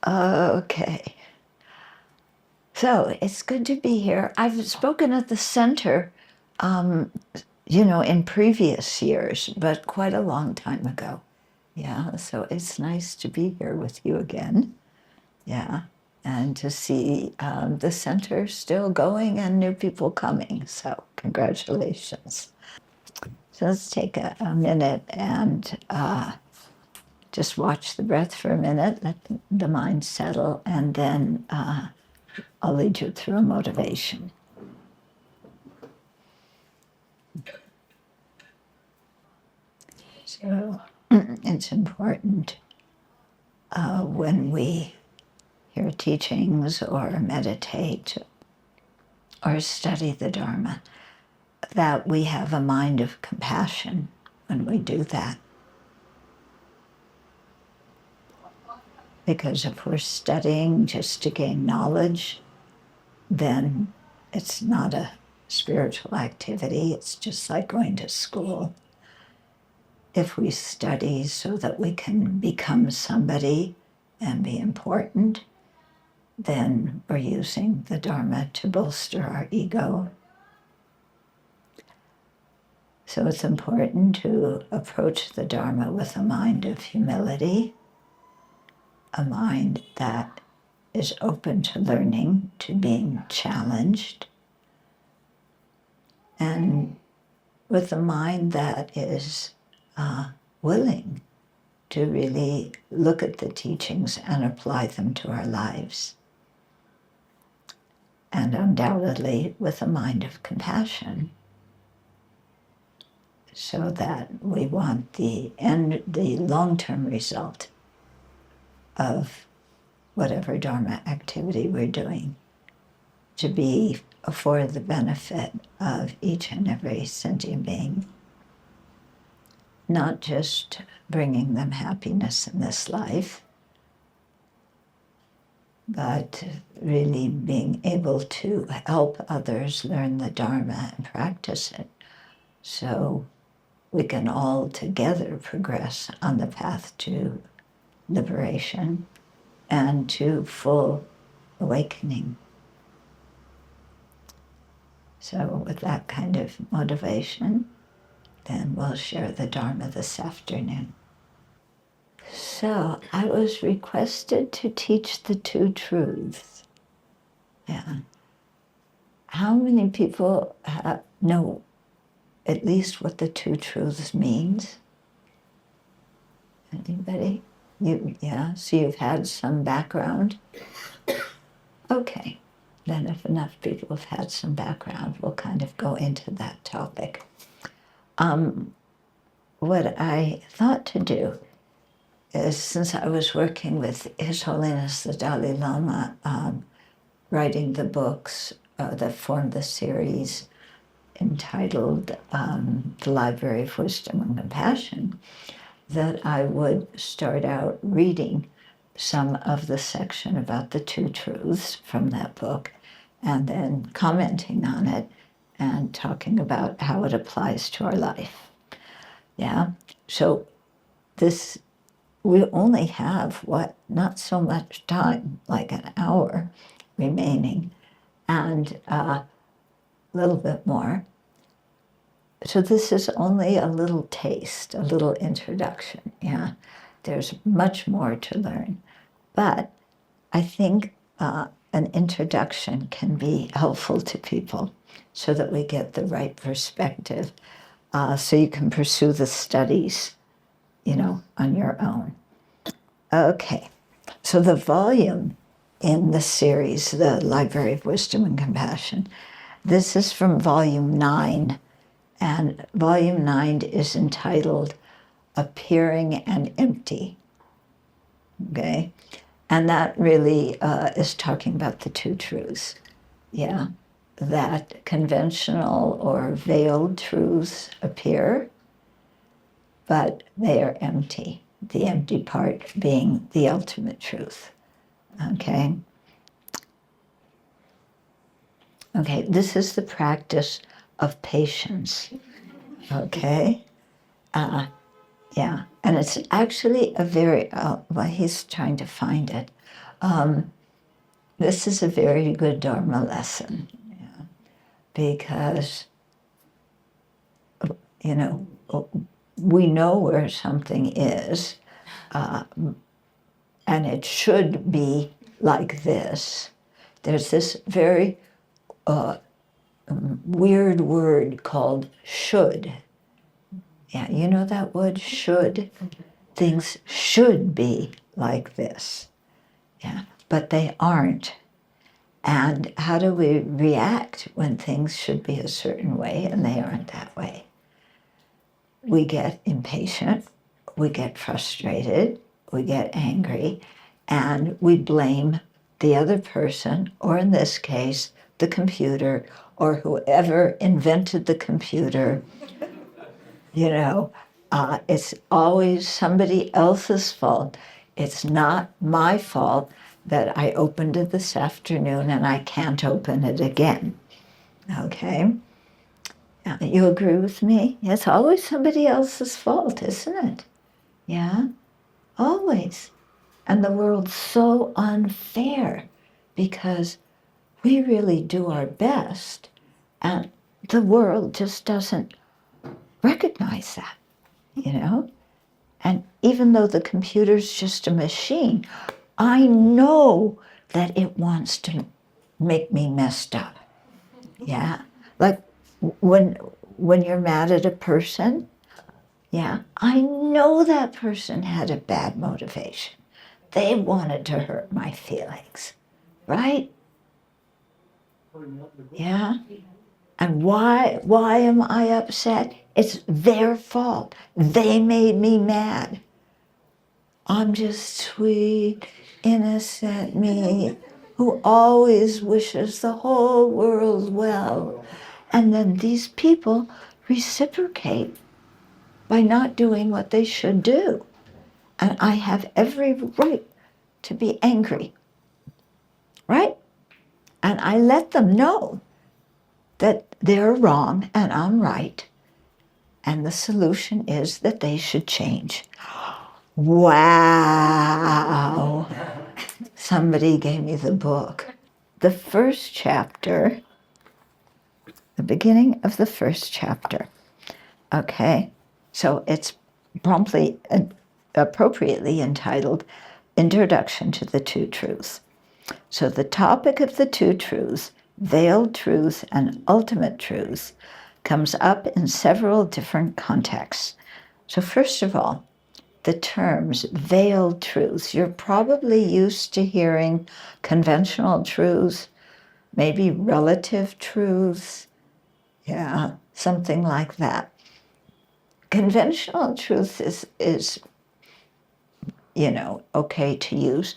Okay. So it's good to be here. I've spoken at the center, in previous years, but quite a long time ago. Yeah, so it's nice to be here with you again. Yeah, and to see the center still going and new people coming. So congratulations. So let's take a minute and just watch the breath for a minute, let the mind settle, and then I'll lead you through a motivation. So it's important when we hear teachings or meditate or study the Dharma that we have a mind of compassion when we do that. Because if we're studying just to gain knowledge, then it's not a spiritual activity. It's just like going to school. If we study so that we can become somebody and be important, then we're using the Dharma to bolster our ego. So it's important to approach the Dharma with a mind of humility, a mind that is open to learning, to being challenged, and with a mind that is willing to really look at the teachings and apply them to our lives. And undoubtedly with a mind of compassion, so that we want the long-term result of whatever Dharma activity we're doing to be for the benefit of each and every sentient being, not just bringing them happiness in this life, but really being able to help others learn the Dharma and practice it, so we can all together progress on the path to liberation and to full awakening. So with that kind of motivation, then we'll share the Dharma this afternoon. So I was requested to teach the two truths. Yeah. How many people know at least what the two truths means? Anybody? So you've had some background? Okay. Then if enough people have had some background, we'll kind of go into that topic. What I thought to do is, since I was working with His Holiness the Dalai Lama, writing the books that formed the series entitled The Library of Wisdom and Compassion, that I would start out reading some of the section about the two truths from that book, and then commenting on it and talking about how it applies to our life. Yeah, so we only have not so much time, like an hour remaining, and a little bit more. So this is only a little taste, a little introduction. Yeah, there's much more to learn, but I think an introduction can be helpful to people so that we get the right perspective, so you can pursue the studies, on your own. Okay, so the volume in the series, the Library of Wisdom and Compassion, this is from volume 9. And volume 9 is entitled Appearing and Empty, okay? And that really is talking about the two truths, yeah? That conventional or veiled truths appear, but they are empty, the empty part being the ultimate truth, okay? Okay, this is the practice of patience, okay? Yeah, and it's actually a very, he's trying to find it, This is a very good Dharma lesson, because, we know where something is, and it should be like this. There's this very weird word called should. Yeah, you know that word, should? Things should be like this. Yeah, but they aren't. And how do we react when things should be a certain way and they aren't that way? We get impatient, we get frustrated, we get angry, and we blame the other person, or in this case, the computer, or whoever invented the computer. It's always somebody else's fault. It's not my fault that I opened it this afternoon and I can't open it again. Okay? You agree with me? It's always somebody else's fault, isn't it? Yeah? Always. And the world's so unfair because we really do our best and the world just doesn't recognize that, And even though the computer's just a machine, I know that it wants to make me messed up. Yeah? Like when you're mad at a person, I know that person had a bad motivation. They wanted to hurt my feelings, right? Yeah? And why am I upset? It's their fault. They made me mad. I'm just sweet, innocent me who always wishes the whole world well. And then these people reciprocate by not doing what they should do. And I have every right to be angry, right? And I let them know that they're wrong and I'm right. And the solution is that they should change. Wow. Somebody gave me the book. The first chapter, the beginning of the first chapter. Okay, so it's promptly, appropriately entitled Introduction to the Two Truths. So the topic of the two truths, veiled truth and ultimate truth, comes up in several different contexts. So first of all, the terms veiled truths. You're probably used to hearing conventional truths, maybe relative truths, something like that. Conventional truth is okay to use,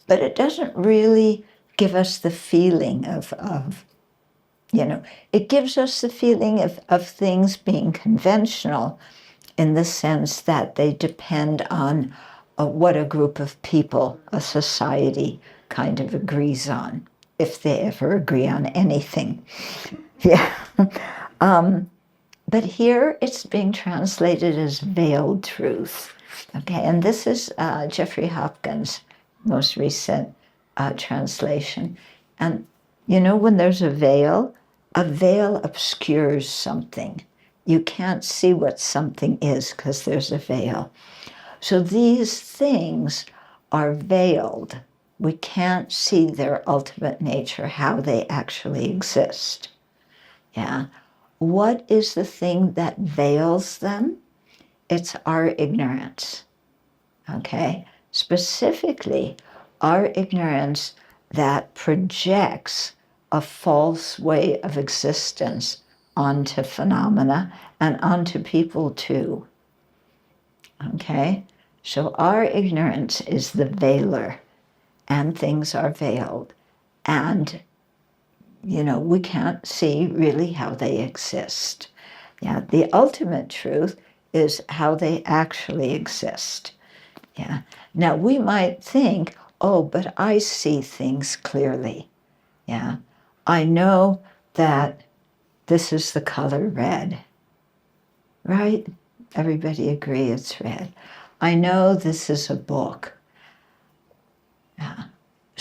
but it doesn't really give us the feeling of it gives us the feeling of things being conventional in the sense that they depend on what a group of people, a society, kind of agrees on, if they ever agree on anything. Yeah. But here it's being translated as veiled truth. Okay, and this is Jeffrey Hopkins' most recent translation. And when there's a veil obscures something. You can't see what something is because there's a veil. So these things are veiled. We can't see their ultimate nature, how they actually exist. Yeah. What is the thing that veils them? It's our ignorance. Okay? Specifically, our ignorance that projects a false way of existence onto phenomena and onto people too. Okay? So our ignorance is the veiler, and things are veiled. And, we can't see really how they exist. Yeah, the ultimate truth is how they actually exist. Yeah. Now we might think, oh, but I see things clearly. Yeah. I know that this is the color red. Right? Everybody agree it's red. I know this is a book. Yeah.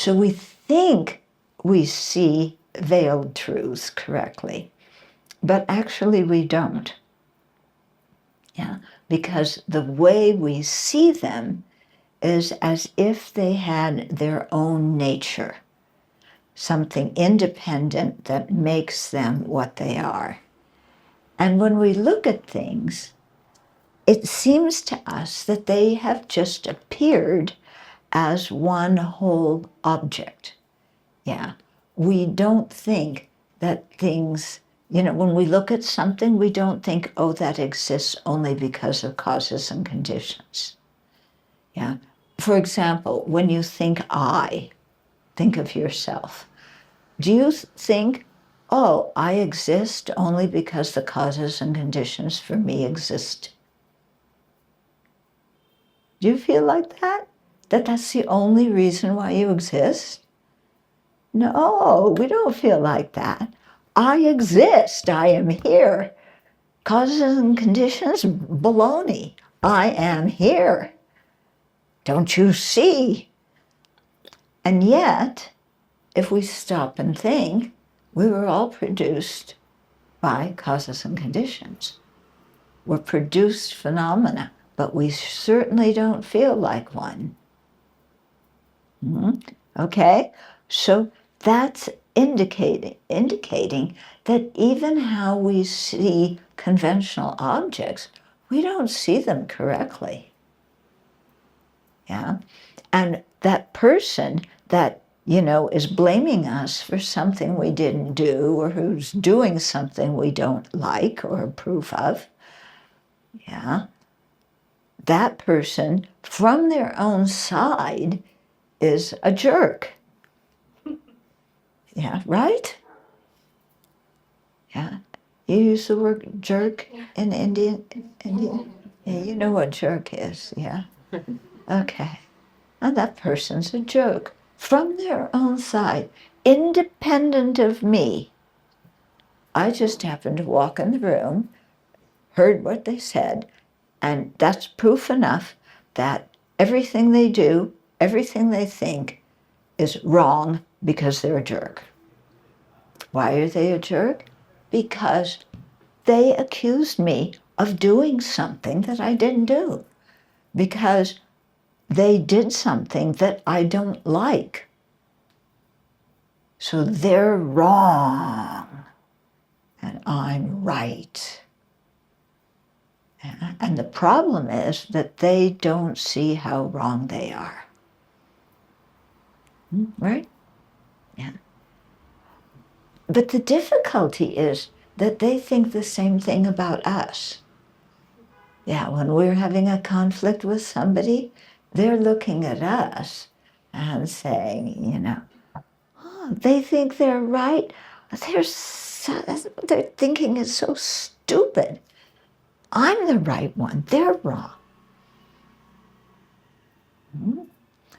So we think we see veiled truths correctly, but actually we don't. Yeah, because the way we see them is as if they had their own nature, something independent that makes them what they are. And when we look at things, it seems to us that they have just appeared as one whole object. Yeah. We don't think that things, when we look at something, we don't think, oh, that exists only because of causes and conditions. Yeah. For example, when you think think of yourself. Do you think, oh, I exist only because the causes and conditions for me exist? Do you feel like that? That that's the only reason why you exist? No, we don't feel like that. I exist. I am here. Causes and conditions, baloney. I am here. Don't you see? And yet, if we stop and think, we were all produced by causes and conditions. We're produced phenomena, but we certainly don't feel like one. Okay? So that's indicating that even how we see conventional objects, we don't see them correctly. Yeah? And that person that, is blaming us for something we didn't do or who's doing something we don't like or approve of, yeah, that person from their own side is a jerk. Yeah, right? Yeah. You use the word jerk in Indian? Yeah, you know what jerk is, yeah? Okay. Now that person's a jerk from their own side, independent of me. I just happened to walk in the room, heard what they said, and that's proof enough that everything they do, everything they think is wrong because they're a jerk. Why are they a jerk? Because they accused me of doing something that I didn't do. Because they did something that I don't like. So they're wrong and I'm right. And the problem is that they don't see how wrong they are. Right? Yeah. But the difficulty is that they think the same thing about us. Yeah, when we're having a conflict with somebody, they're looking at us and saying, oh, they think they're right. Their thinking is so stupid. I'm the right one. They're wrong.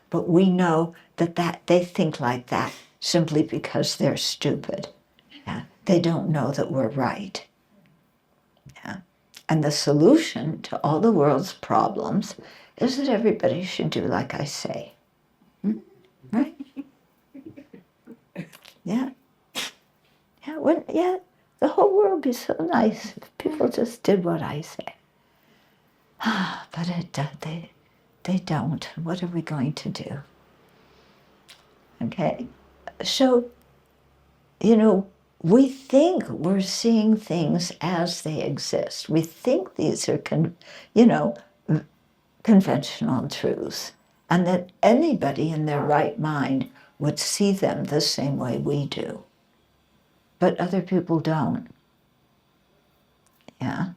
But we know that they think like that simply because they're stupid. Yeah? They don't know that we're right. Yeah? And the solution to all the world's problems is that everybody should do like I say. Right? Yeah. Yeah, the whole world would be so nice if people just did what I say. But they don't. What are we going to do? Okay? So, we think we're seeing things as they exist. We think these are, conventional truths, and that anybody in their right mind would see them the same way we do. But other people don't. Yeah?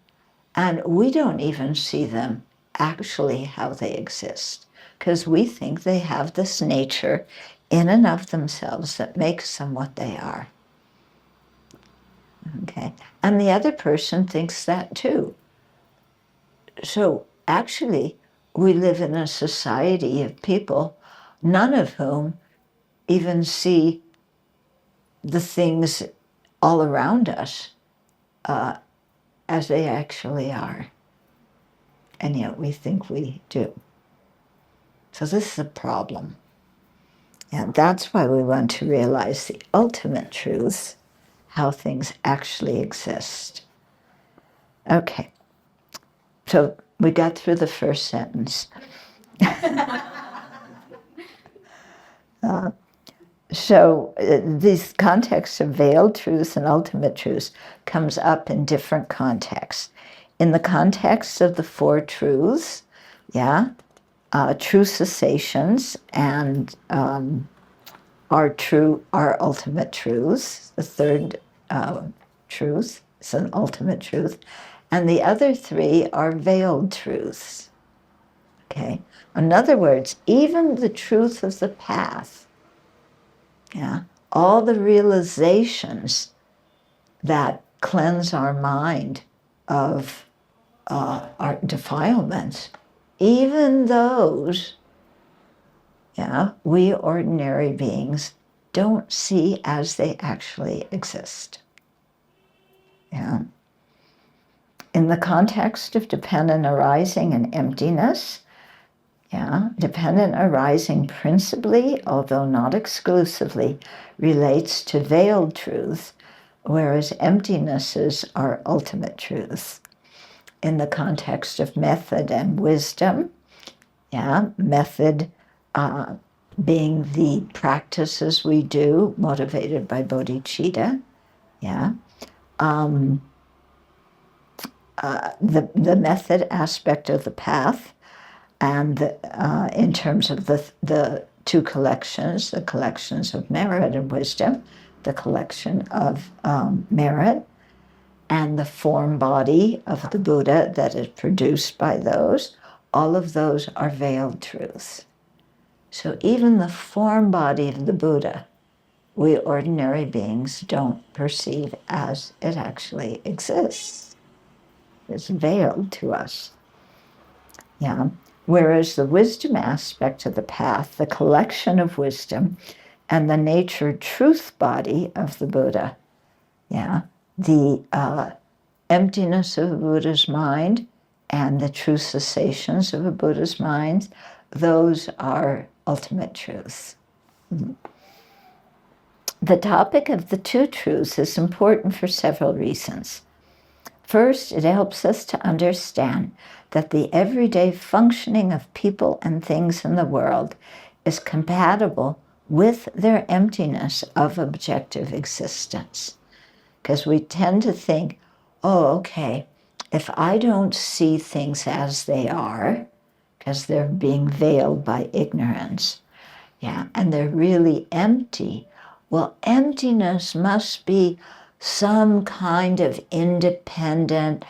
And we don't even see them actually how they exist, because we think they have this nature in and of themselves that makes them what they are. Okay? And the other person thinks that too. So actually, we live in a society of people, none of whom even see the things all around us as they actually are. And yet we think we do. So this is a problem. And that's why we want to realize the ultimate truths, how things actually exist. Okay, so we got through the first sentence. So these contexts of veiled truths and ultimate truths comes up in different contexts. In the context of the four truths, true cessations and our ultimate truths. The third truth is an ultimate truth, and the other three are veiled truths. Okay. In other words, even the truth of the path, all the realizations that cleanse our mind of our defilements, even those, we ordinary beings don't see as they actually exist. In the context of dependent arising and emptiness, dependent arising principally, although not exclusively, relates to veiled truth, whereas emptinesses are ultimate truths. In the context of method and wisdom, method being the practices we do motivated by bodhicitta, the method aspect of the path, and in terms of the two collections, the collections of merit and wisdom, the collection of merit, and the form body of the Buddha that is produced by those, all of those are veiled truths. So even the form body of the Buddha, we ordinary beings don't perceive as it actually exists. It's veiled to us. Whereas the wisdom aspect of the path, the collection of wisdom, and the nature truth body of the Buddha, the emptiness of a Buddha's mind and the true cessations of a Buddha's mind, those are ultimate truths. The topic of the two truths is important for several reasons. First, it helps us to understand that the everyday functioning of people and things in the world is compatible with their emptiness of objective existence. Because we tend to think, okay, if I don't see things as they are, because they're being veiled by ignorance, and they're really empty, well, emptiness must be some kind of independent,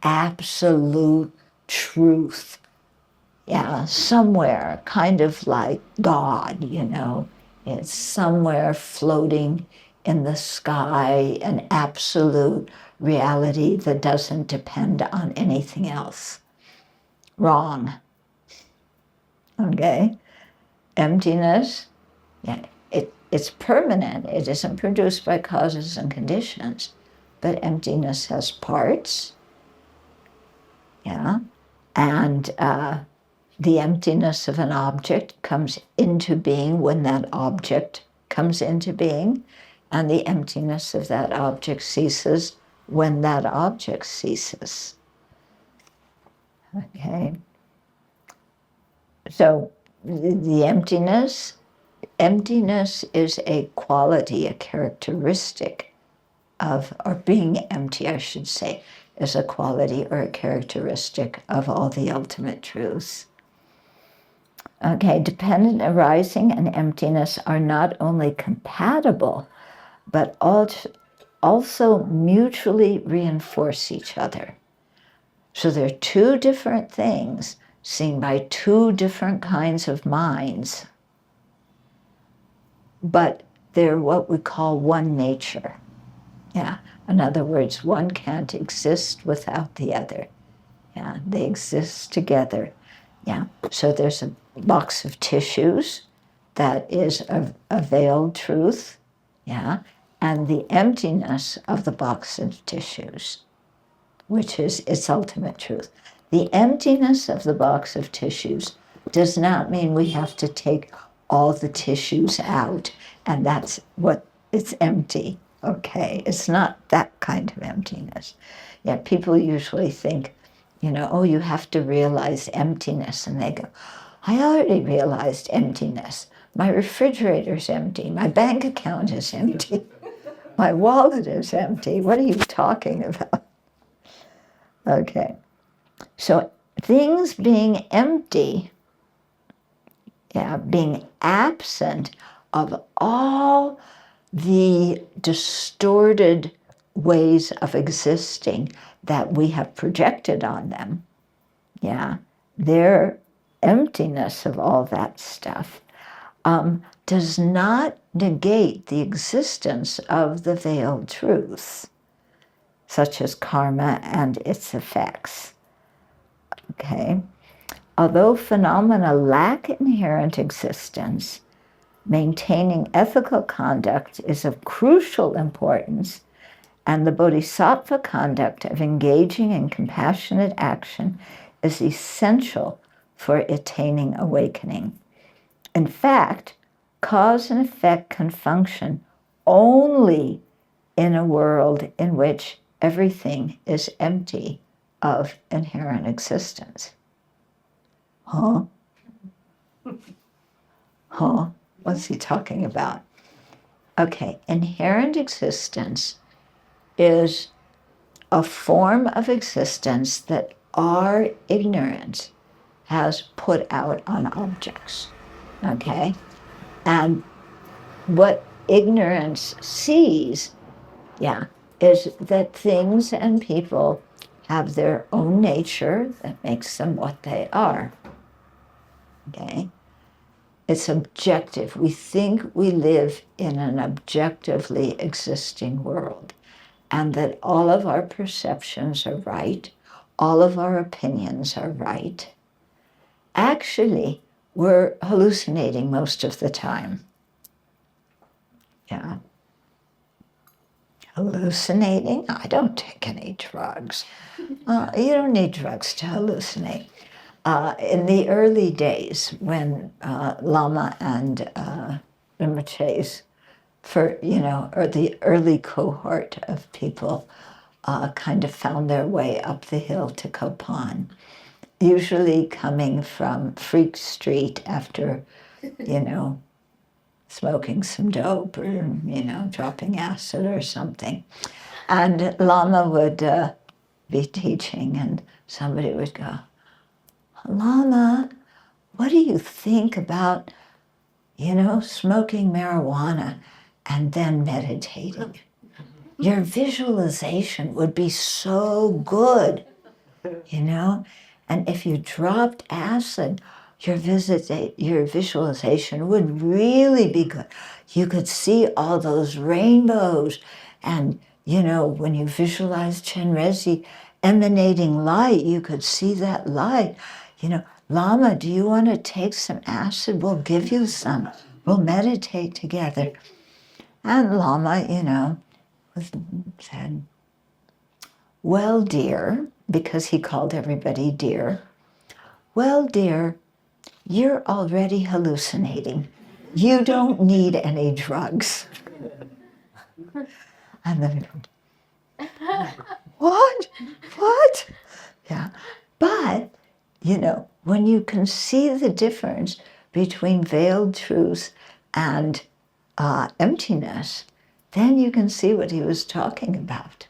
absolute truth. Somewhere, kind of like God, It's somewhere floating in the sky, an absolute reality that doesn't depend on anything else. Wrong. Okay? Emptiness, it's permanent. It isn't produced by causes and conditions, but emptiness has parts, and the emptiness of an object comes into being when that object comes into being, and the emptiness of that object ceases when that object ceases. Okay? So the emptiness is a quality, a characteristic of, or being empty, I should say, is a quality or a characteristic of all the ultimate truths. Okay, dependent arising and emptiness are not only compatible, but also mutually reinforce each other. So they're two different things seen by two different kinds of minds, but they're what we call one nature. In other words, one can't exist without the other. They exist together. So there's a box of tissues that is a veiled truth, and the emptiness of the box of tissues, which is its ultimate truth. The emptiness of the box of tissues does not mean we have to take all the tissues out, and that's what, it's empty. Okay, it's not that kind of emptiness. Yeah, people usually think, oh, you have to realize emptiness, and they go, I already realized emptiness. My refrigerator's empty. My bank account is empty. My wallet is empty. What are you talking about? Okay, so things being empty, being absent of all the distorted ways of existing that we have projected on them, their emptiness of all that stuff does not negate the existence of the veiled truths, such as karma and its effects. Okay? Although phenomena lack inherent existence, maintaining ethical conduct is of crucial importance, and the bodhisattva conduct of engaging in compassionate action is essential for attaining awakening. In fact, cause and effect can function only in a world in which everything is empty of inherent existence. Huh? Huh? What's he talking about? Okay, inherent existence is a form of existence that our ignorance has put out on objects. Okay? And what ignorance sees, is that things and people have their own nature that makes them what they are. Okay? It's objective. We think we live in an objectively existing world, and that all of our perceptions are right, all of our opinions are right. Actually, we're hallucinating most of the time. Yeah. Hallucinating? I don't take any drugs. You don't need drugs to hallucinate. In the early days, when Lama and Rinpoche's, or the early cohort of people kind of found their way up the hill to Kopan, usually coming from Freak Street after, smoking some dope or, dropping acid or something. And Lama would be teaching, and somebody would go, Lama, what do you think about, smoking marijuana and then meditating? Your visualization would be so good, And if you dropped acid, your visualization would really be good. You could see all those rainbows, and when you visualize Chenrezig emanating light, you could see that light. Lama, do you want to take some acid? We'll give you some. We'll meditate together. And Lama, said, well, dear, because he called everybody dear, well, dear, you're already hallucinating. You don't need any drugs. And then, what? Yeah. But, when you can see the difference between veiled truth and emptiness, then you can see what he was talking about.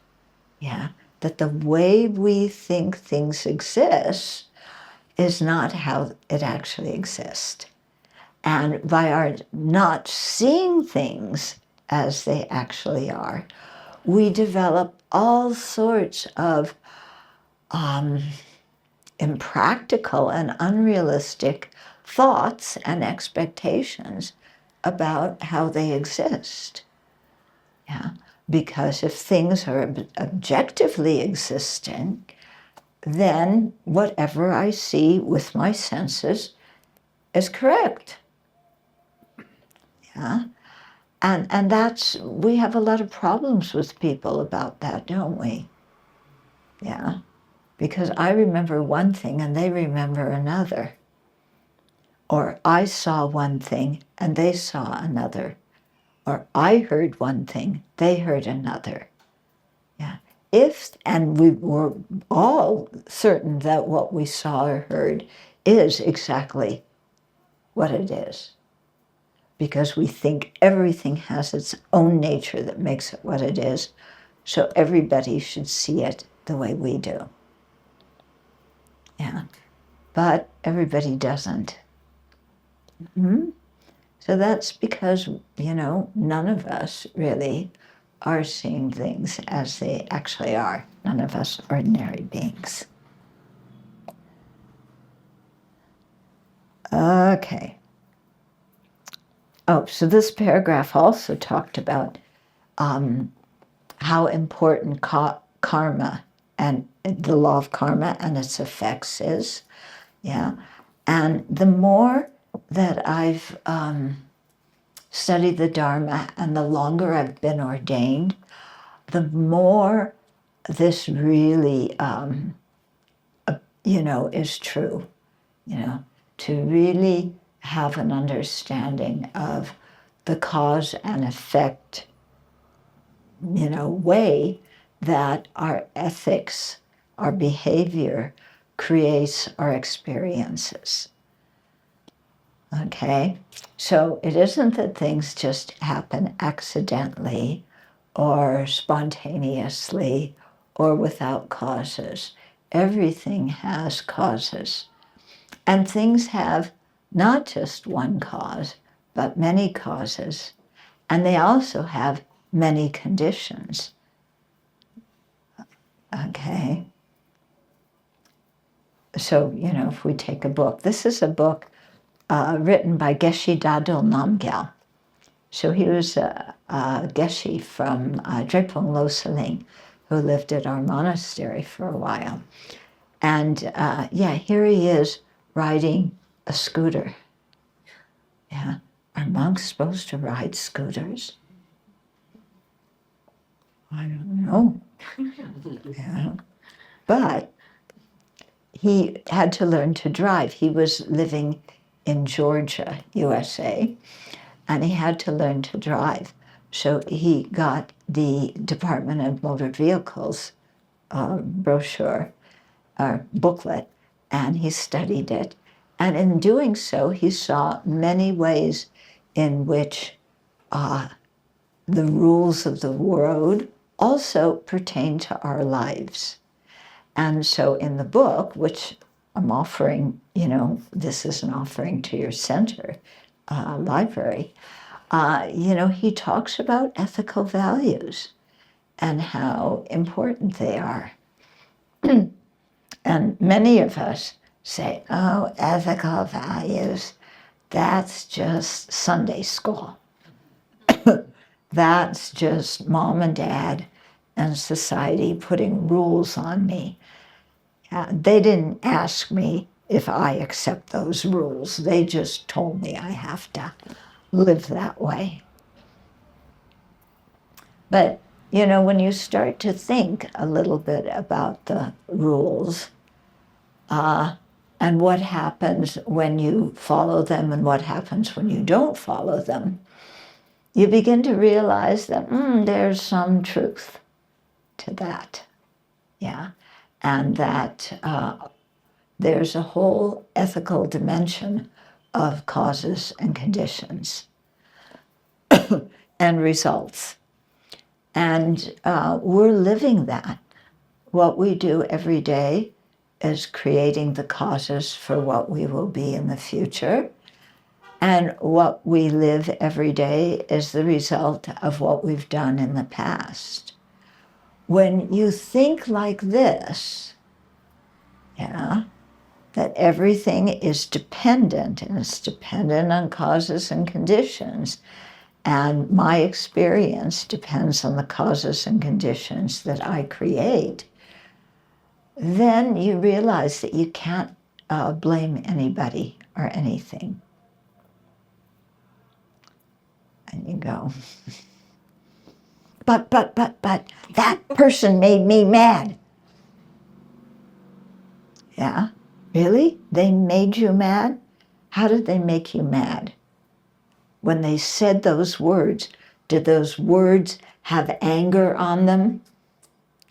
Yeah. That the way we think things exist is not how it actually exists. And by our not seeing things as they actually are, we develop all sorts of impractical and unrealistic thoughts and expectations about how they exist. Yeah, because if things are objectively existing, then whatever I see with my senses is correct. Yeah, and we have a lot of problems with people about that, don't we? Yeah, because I remember one thing and they remember another. Or I saw one thing and they saw another. Or I heard one thing, they heard another. Yeah. And we were all certain that what we saw or heard is exactly what it is, because we think everything has its own nature that makes it what it is, so everybody should see it the way we do. Yeah. But everybody doesn't. Mm-hmm. So that's because, none of us really are seeing things as they actually are. None of us ordinary beings. Okay. Oh, so this paragraph also talked about how important karma and the law of karma and its effects is. Yeah. And the more that I've studied the Dharma and the longer I've been ordained, the more this really, is true. To really have an understanding of the cause and effect, way that our ethics, our behavior creates our experiences. Okay? So it isn't that things just happen accidentally or spontaneously or without causes. Everything has causes. And things have not just one cause, but many causes. And they also have many conditions. Okay? So, if we take a book, this is a book written by Geshe Dadul Namgyal. So he was a Geshe from Drepung Losar Ling, who lived at our monastery for a while. And here he is riding a scooter. Yeah, are monks supposed to ride scooters? I don't know. Yeah. But he had to learn to drive. He was living in Georgia, USA, and he had to learn to drive. So he got the Department of Motor Vehicles brochure or booklet, and he studied it. And in doing so, he saw many ways in which the rules of the road also pertain to our lives. And so in the book, which I'm offering, this is an offering to your center library, he talks about ethical values and how important they are. And many of us say, oh, ethical values, that's just Sunday school. That's just mom and dad and society putting rules on me. They didn't ask me if I accept those rules. They just told me I have to live that way. But, when you start to think a little bit about the rules and what happens when you follow them and what happens when you don't follow them, you begin to realize that there's some truth to that. Yeah. And that there's a whole ethical dimension of causes and conditions and results. And we're living that. What we do every day is creating the causes for what we will be in the future. And what we live every day is the result of what we've done in the past. When you think like this, that everything is dependent, and it's dependent on causes and conditions, and my experience depends on the causes and conditions that I create, then you realize that you can't blame anybody or anything. And you go, but that person made me mad. Yeah, really? They made you mad? How did they make you mad? When they said those words, did those words have anger on them?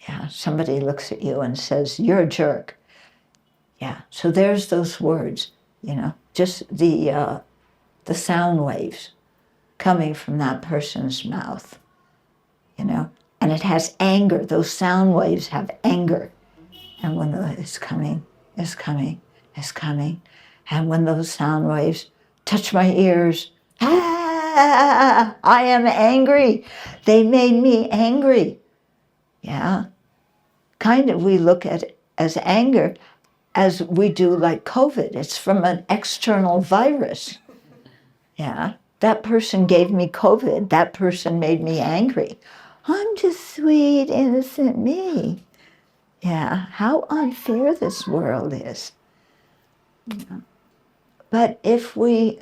Yeah, somebody looks at you and says, you're a jerk. Yeah, so there's those words, just the sound waves coming from that person's mouth, and it has anger. Those sound waves have anger. And when it's coming, it's coming, it's coming. And when those sound waves touch my ears, I am angry. They made me angry. Yeah. Kind of, we look at it as anger as we do like COVID. It's from an external virus. Yeah. That person gave me COVID. That person made me angry. I'm just sweet, innocent me. Yeah, how unfair this world is. Yeah. But if we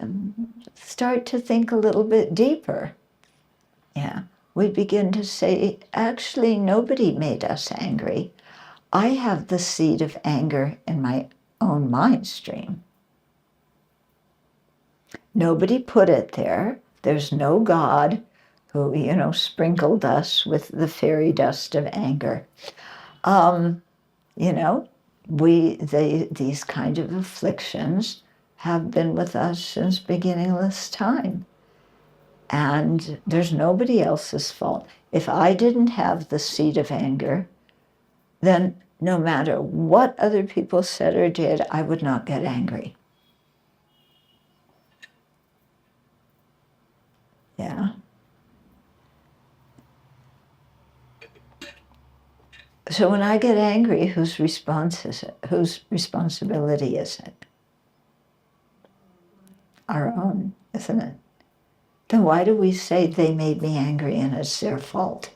start to think a little bit deeper, yeah, we begin to say, actually, nobody made us angry. I have the seed of anger in my own mind stream. Nobody put it there. There's no God who, sprinkled us with the fairy dust of anger. These kind of afflictions have been with us since beginningless time. And there's nobody else's fault. If I didn't have the seed of anger, then no matter what other people said or did, I would not get angry. Yeah. So when I get angry, whose responsibility is it? Our own, isn't it? Then why do we say they made me angry and it's their fault?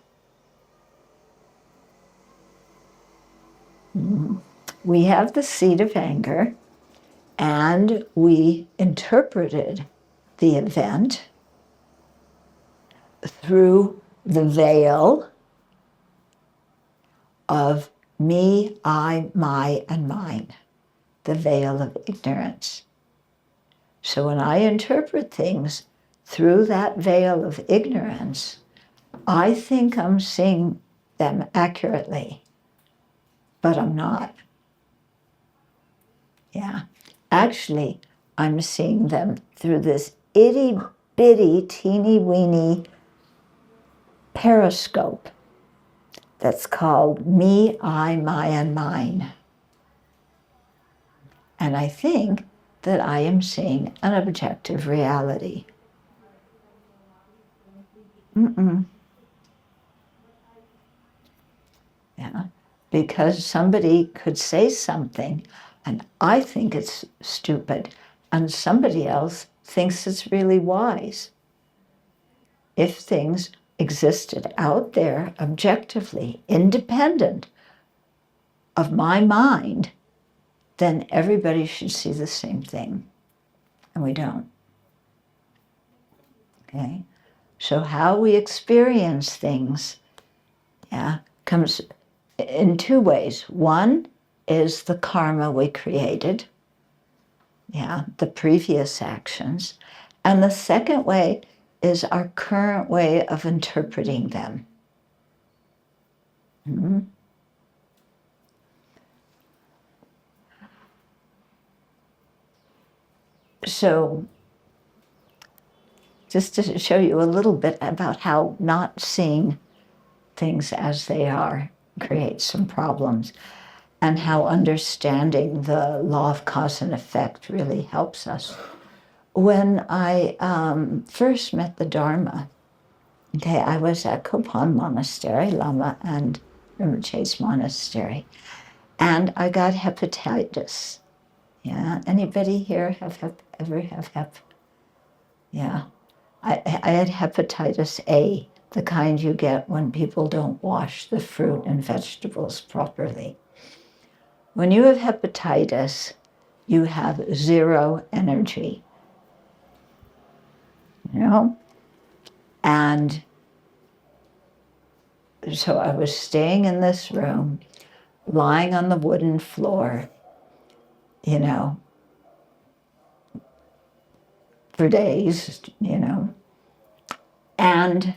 We have the seed of anger, and we interpreted the event through the veil of me, I, my, and mine, the veil of ignorance. So when I interpret things through that veil of ignorance, I think I'm seeing them accurately, but I'm not. Yeah. Actually, I'm seeing them through this itty-bitty, teeny-weeny periscope that's called me, I, my, and mine. And I think that I am seeing an objective reality. Yeah. Because somebody could say something and I think it's stupid, and somebody else thinks it's really wise. If things existed out there objectively, independent of my mind, then everybody should see the same thing. And we don't. Okay? So how we experience things, comes in two ways. One is the karma we created, the previous actions. And the second way is our current way of interpreting them. Mm-hmm. So, just to show you a little bit about how not seeing things as they are creates some problems, and how understanding the law of cause and effect really helps us. When I first met the Dharma, I was at Kopan Monastery, Lama and Rinpoche's monastery, and I got hepatitis. Yeah, anybody here ever have hep? Yeah, I had hepatitis A, the kind you get when people don't wash the fruit and vegetables properly. When you have hepatitis, you have zero energy, And so I was staying in this room, lying on the wooden floor, for days, And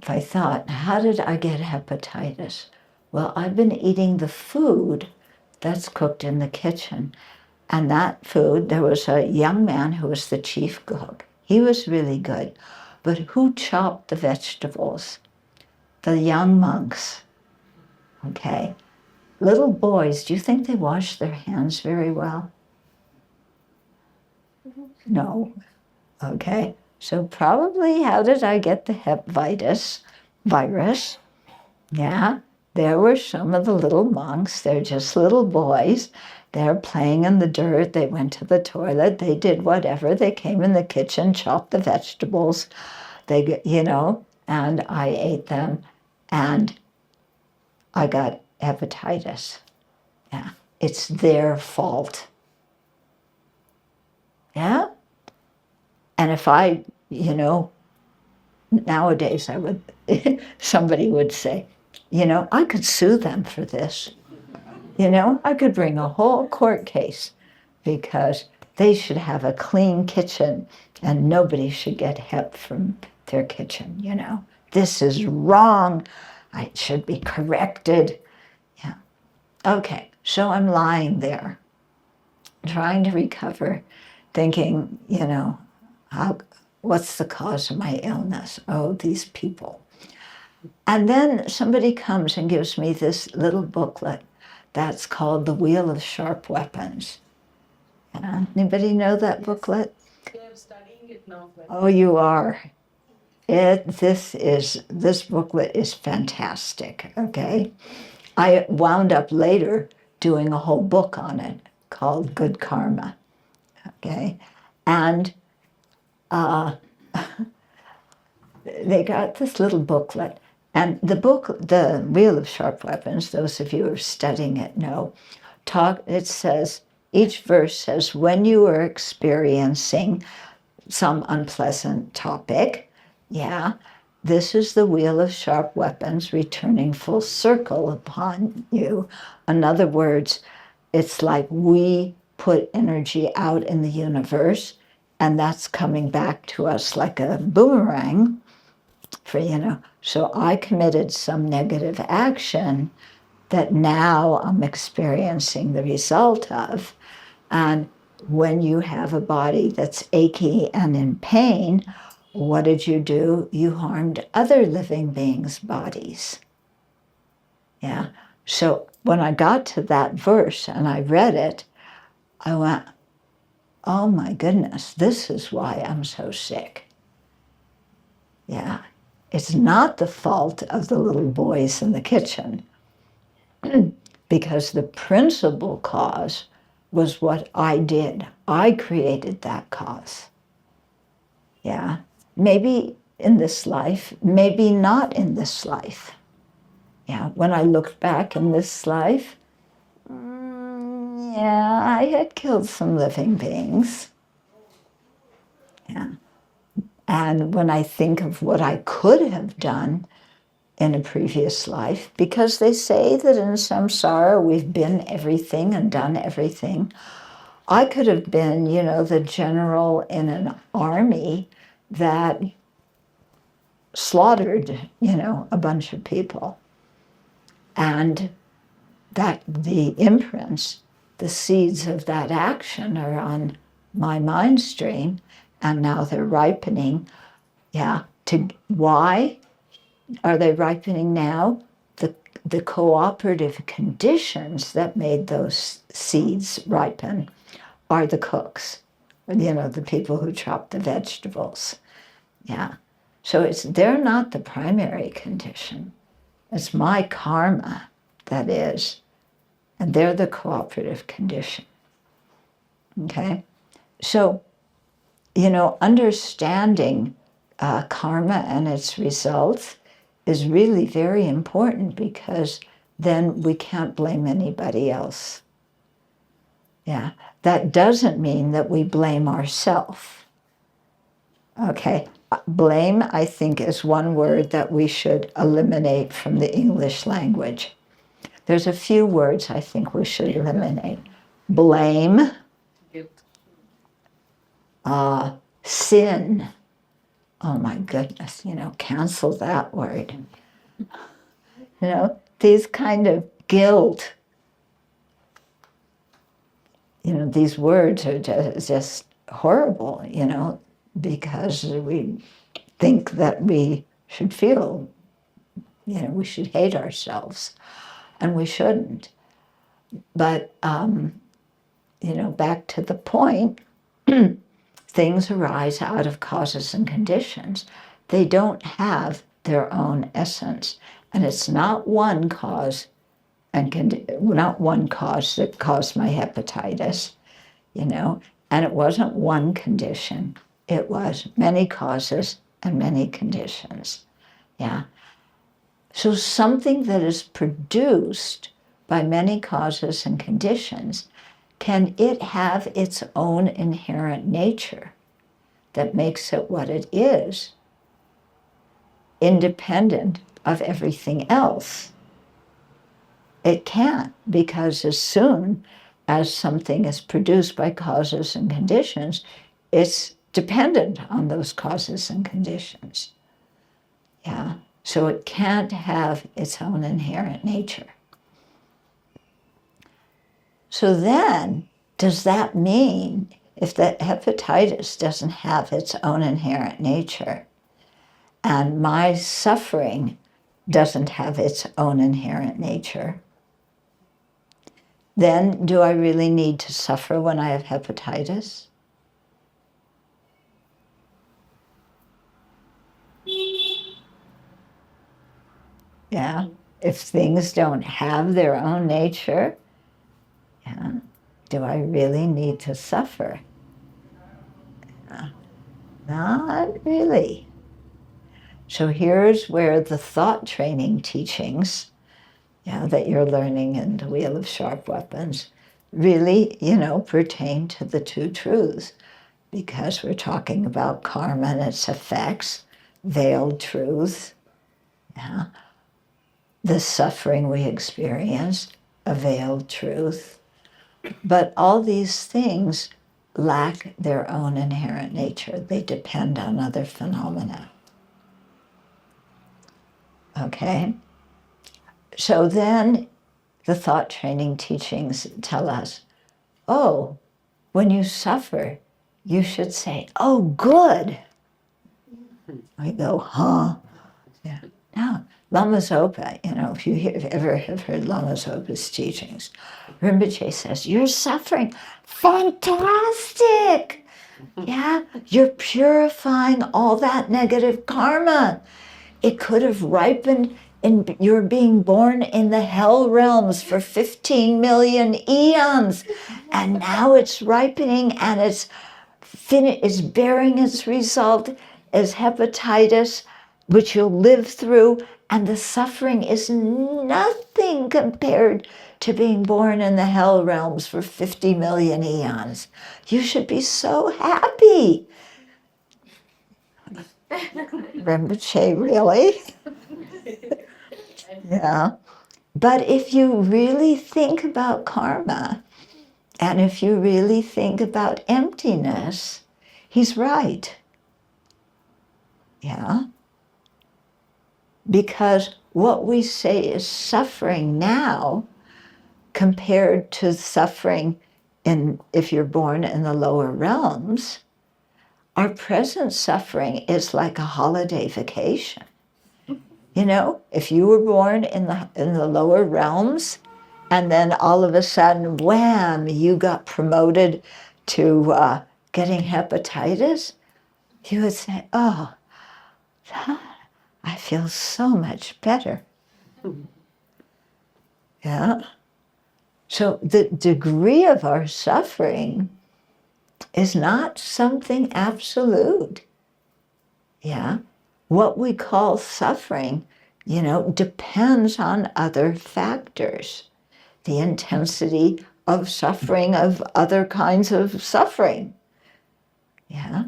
if I thought, how did I get hepatitis? Well, I've been eating the food that's cooked in the kitchen. And that food, there was a young man who was the chief cook. He was really good. But who chopped the vegetables? The young monks. Okay. Little boys, do you think they wash their hands very well? No. Okay. So probably how did I get the hepatitis virus? Yeah. There were some of the little monks. They're just little boys. They're playing in the dirt. They went to the toilet. They did whatever. They came in the kitchen, chopped the vegetables. They, and I ate them. And I got hepatitis. Yeah. It's their fault. Yeah. And if I, nowadays I would, somebody would say, I could sue them for this. I could bring a whole court case because they should have a clean kitchen and nobody should get hep from their kitchen, This is wrong. It should be corrected. Yeah. Okay, so I'm lying there, trying to recover, thinking, what's the cause of my illness? Oh, these people. And then somebody comes and gives me this little booklet that's called The Wheel of Sharp Weapons. Anybody know that booklet? Yeah, I'm studying it now. Oh, you are. This booklet is fantastic, okay? I wound up later doing a whole book on it called Good Karma, okay? And they got this little booklet. And the book, The Wheel of Sharp Weapons, those of you who are studying it know, it says, each verse says, when you are experiencing some unpleasant topic, this is the wheel of sharp weapons returning full circle upon you. In other words, it's like we put energy out in the universe, and that's coming back to us like a boomerang. So I committed some negative action that now I'm experiencing the result of. And when you have a body that's achy and in pain, what did you do? You harmed other living beings' bodies. Yeah. So when I got to that verse and I read it, I went, oh my goodness, this is why I'm so sick. Yeah. It's not the fault of the little boys in the kitchen because the principal cause was what I did. I created that cause. Yeah. Maybe in this life, maybe not in this life. Yeah. When I looked back in this life, I had killed some living beings. Yeah. And when I think of what I could have done in a previous life, because they say that in samsara we've been everything and done everything, I could have been, the general in an army that slaughtered, a bunch of people. And that the imprints, the seeds of that action are on my mind stream, and now they're ripening. Yeah. Why are they ripening now? The cooperative conditions that made those seeds ripen are the cooks, the people who chop the vegetables. Yeah. So they're not the primary condition. It's my karma that is, and they're the cooperative condition. Okay? So, understanding karma and its results is really very important because then we can't blame anybody else. Yeah. That doesn't mean that we blame ourselves. Okay. Blame, I think, is one word that we should eliminate from the English language. There's a few words I think we should eliminate. Blame. Guilt. Sin. Oh my goodness, cancel that word. These kind of guilt. These words are just horrible, because we think that we should feel, we should hate ourselves, and we shouldn't. But, back to the point, things arise out of causes and conditions. They don't have their own essence. And it's not one cause not one cause that caused my hepatitis, and it wasn't one condition. It was many causes and many conditions. Yeah. So something that is produced by many causes and conditions, can it have its own inherent nature that makes it what it is, independent of everything else? It can't, because as soon as something is produced by causes and conditions, it's dependent on those causes and conditions. Yeah. So it can't have its own inherent nature. So then, does that mean if the hepatitis doesn't have its own inherent nature, and my suffering doesn't have its own inherent nature, then do I really need to suffer when I have hepatitis? Yeah. If things don't have their own nature, yeah, do I really need to suffer? Yeah. Not really. So here's where the thought training teachings, that you're learning in the Wheel of Sharp Weapons really, pertain to the two truths, because we're talking about karma and its effects, veiled truths, the suffering we experience, a veiled truth. But all these things lack their own inherent nature. They depend on other phenomena. Okay? So then the thought training teachings tell us, oh, when you suffer, you should say, oh, good. I go, huh? Yeah. No, Lama Zopa, if you ever have heard Lama Zopa's teachings, Rinpoche says, you're suffering. Fantastic! Yeah, you're purifying all that negative karma. It could have ripened in your being born in the hell realms for 15 million eons. And now it's ripening and it's bearing its result as hepatitis, which you'll live through. And the suffering is nothing compared to being born in the hell realms for 50 million eons. You should be so happy. Rinpoche, really? Yeah. But if you really think about karma, and if you really think about emptiness, he's right. Yeah. Because what we say is suffering now, compared to suffering if you're born in the lower realms, our present suffering is like a holiday vacation. If you were born in the lower realms, and then all of a sudden, wham, you got promoted to getting hepatitis, you would say, oh, I feel so much better. Yeah. So the degree of our suffering is not something absolute. Yeah. What we call suffering, depends on other factors. The intensity of suffering, of other kinds of suffering. Yeah.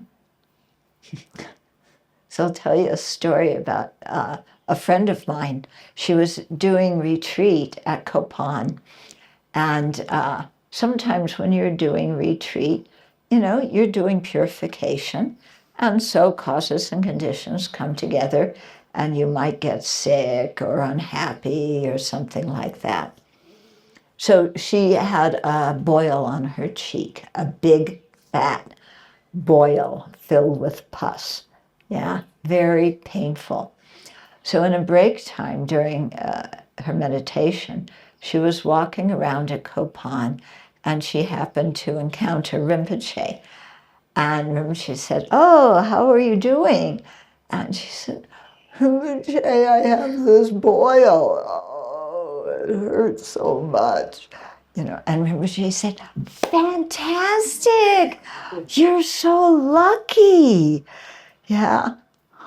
So I'll tell you a story about a friend of mine. She was doing retreat at Kopan. And sometimes when you're doing retreat, you're doing purification, and so causes and conditions come together, and you might get sick or unhappy or something like that. So she had a boil on her cheek, a big fat boil filled with pus. Yeah, very painful. So in a break time during her meditation, she was walking around at Kopan, and she happened to encounter Rinpoche. And Rinpoche said, "Oh, how are you doing?" And she said, "Rinpoche, I have this boil. Oh, it hurts so much." And Rinpoche said, "Fantastic! You're so lucky." Yeah.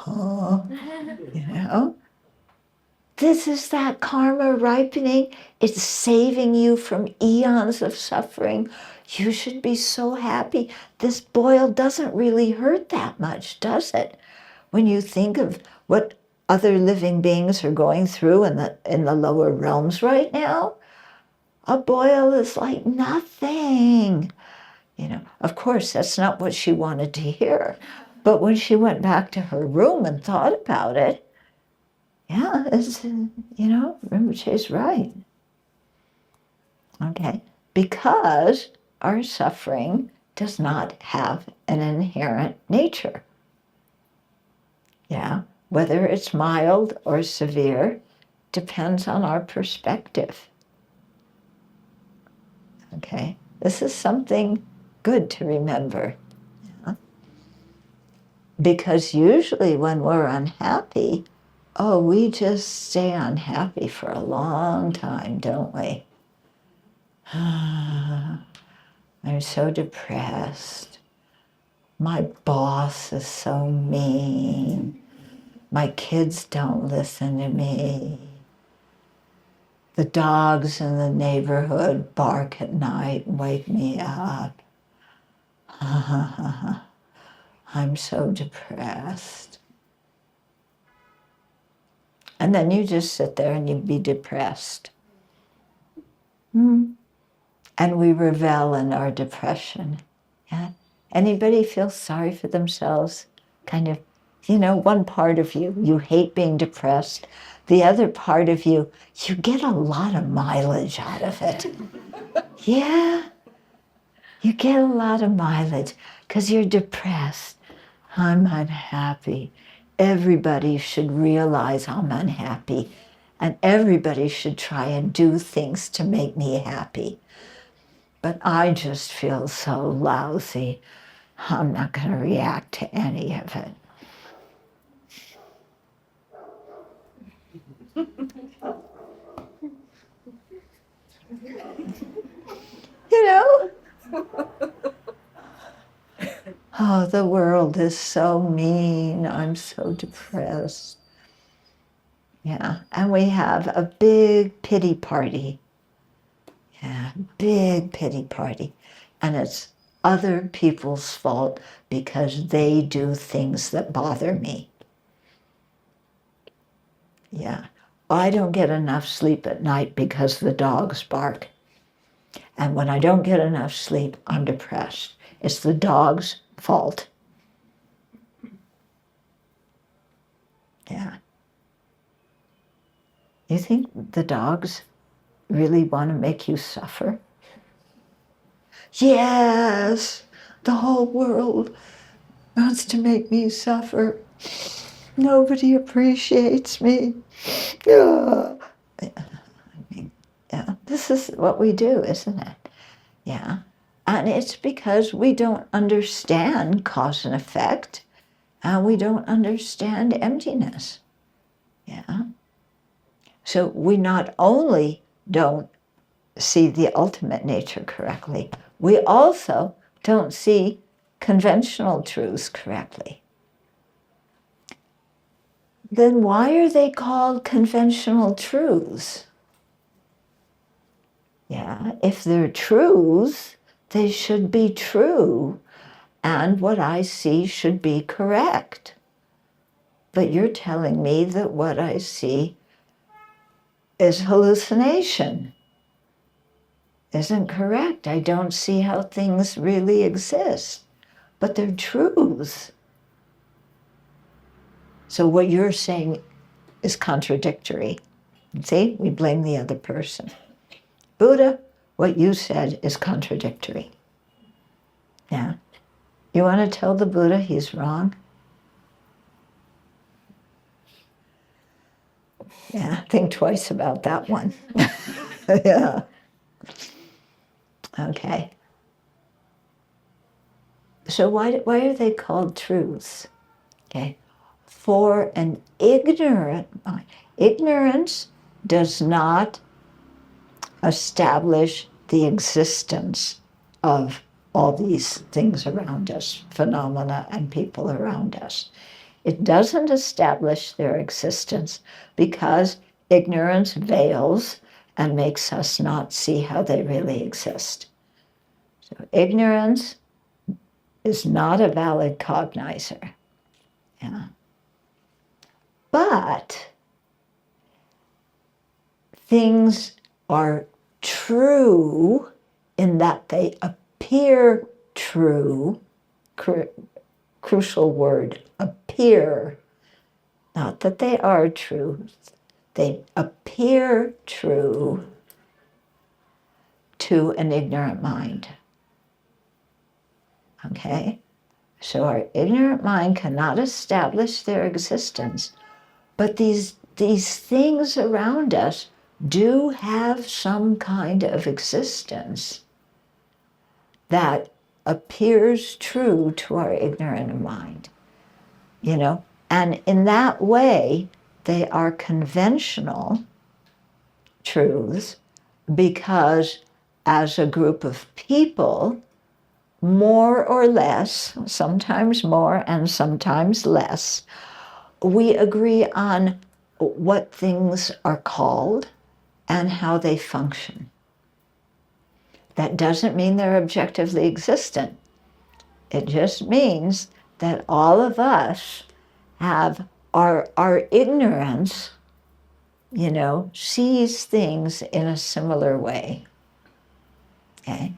Oh, this is that karma ripening. It's saving you from eons of suffering. You should be so happy. This boil doesn't really hurt that much, does it? When you think of what other living beings are going through in the lower realms right now, a boil is like nothing. Of course, that's not what she wanted to hear. But when she went back to her room and thought about it, yeah, Rinpoche's right. Okay, because our suffering does not have an inherent nature. Yeah, whether it's mild or severe depends on our perspective. Okay, this is something good to remember. Yeah? Because usually when we're unhappy, we just stay unhappy for a long time, don't we? I'm so depressed. My boss is so mean. My kids don't listen to me. The dogs in the neighborhood bark at night and wake me up. I'm so depressed. And then you just sit there and you be depressed. And we revel in our depression. Yeah? Anybody feel sorry for themselves? Kind of, one part of you hate being depressed. The other part of you get a lot of mileage out of it. Yeah, you get a lot of mileage because you're depressed. I'm unhappy. Everybody should realize I'm unhappy, and everybody should try and do things to make me happy. But I just feel so lousy. I'm not going to react to any of it. Oh, the world is so mean. I'm so depressed. Yeah, and we have a big pity party. Yeah, big pity party. And it's other people's fault because they do things that bother me. Yeah, I don't get enough sleep at night because the dogs bark. And when I don't get enough sleep, I'm depressed. It's the dog's fault. Yeah. You think the dogs really want to make you suffer? Yes, the whole world wants to make me suffer. Nobody appreciates me. Yeah. Yeah, this is what we do, isn't it? Yeah. And it's because we don't understand cause and effect, and we don't understand emptiness. Yeah. So we not only don't see the ultimate nature correctly, we also don't see conventional truths correctly. Then why are they called conventional truths? Yeah, if they're truths, they should be true, and what I see should be correct. But you're telling me that what I see is hallucination. isn't correct. I don't see how things really exist, but they're truths. So what you're saying is contradictory. See, we blame the other person. Buddha, what you said is contradictory. Yeah. You want to tell the Buddha he's wrong? Yeah, think twice about that one. Yeah. Okay. So why are they called truths? Okay. For an ignorant mind. Ignorance does not establish the existence of all these things around us, phenomena and people around us. It doesn't establish their existence because ignorance veils and makes us not see how they really exist. So ignorance is not a valid cognizer. Yeah. But things are true in that they appear true. Crucial word, appear. Not that they are true. They appear true to an ignorant mind. Okay? So our ignorant mind cannot establish their existence, but these things around us do have some kind of existence that appears true to our ignorant mind, you know? And in that way, they are conventional truths because as a group of people, more or less, sometimes more and sometimes less, we agree on what things are called and how they function. That doesn't mean they're objectively existent. It just means that all of us have our ignorance, you know, sees things in a similar way. Okay?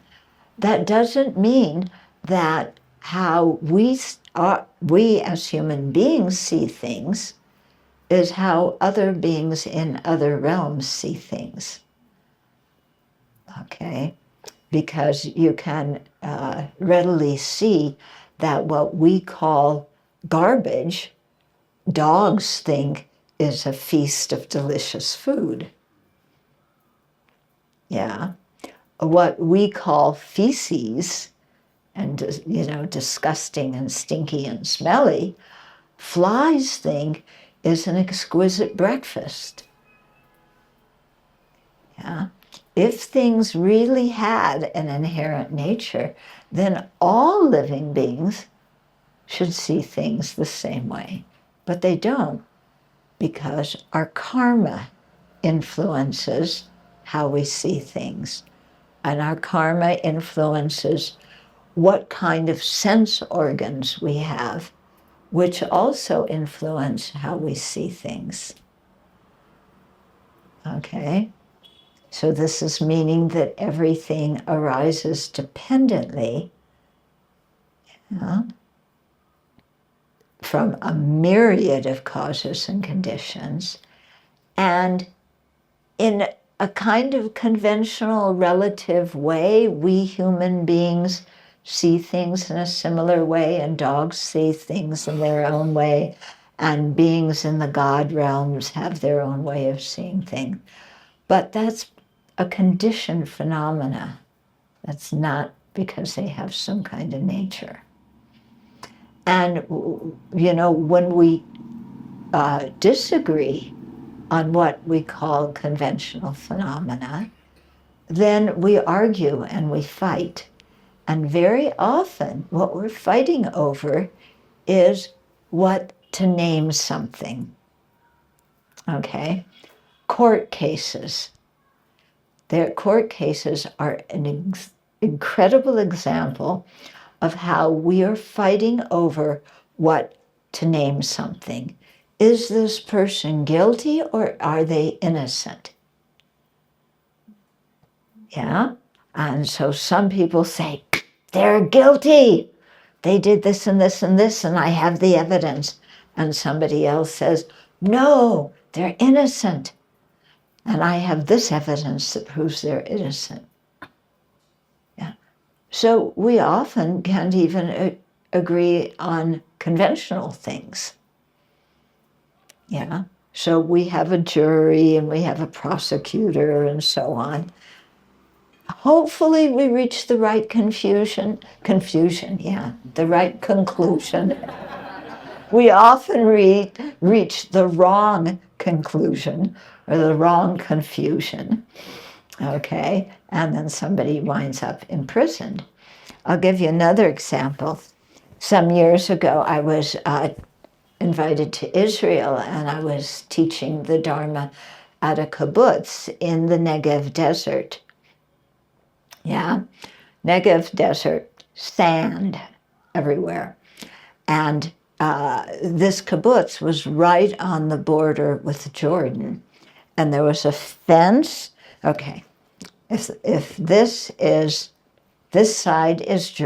That doesn't mean that how we as human beings see things is how other beings in other realms see things. Okay? Because you can readily see that what we call garbage, dogs think is a feast of delicious food. Yeah. What we call feces, and you know, disgusting and stinky and smelly, flies think is an exquisite breakfast. Yeah. If things really had an inherent nature, then all living beings should see things the same way. But they don't, because our karma influences how we see things. And our karma influences what kind of sense organs we have, which also influence how we see things. Okay? So this is meaning that everything arises dependently, you know, from a myriad of causes and conditions, and in a kind of conventional relative way, we human beings see things in a similar way, and dogs see things in their own way, and beings in the God realms have their own way of seeing things. But that's a conditioned phenomena. That's not because they have some kind of nature. And, you know, when we disagree on what we call conventional phenomena, then we argue and we fight. And very often what we're fighting over is what to name something. Okay? Court cases. Their court cases are an incredible example of how we are fighting over what to name something. Is this person guilty or are they innocent? Yeah? And so some people say, they're guilty. They did this and this and this, and I have the evidence. And somebody else says, no, they're innocent. And I have this evidence that proves they're innocent. Yeah. So we often can't even agree on conventional things. Yeah. So we have a jury and we have a prosecutor and so on. Hopefully we reach the right the right conclusion. We often reach the wrong conclusion or the wrong confusion, okay? And then somebody winds up imprisoned. I'll give you another example. Some years ago, I was invited to Israel, and I was teaching the Dharma at a kibbutz in the Negev desert. Yeah, Negev desert, sand everywhere. And this kibbutz was right on the border with Jordan. And there was a fence. Okay, if this side is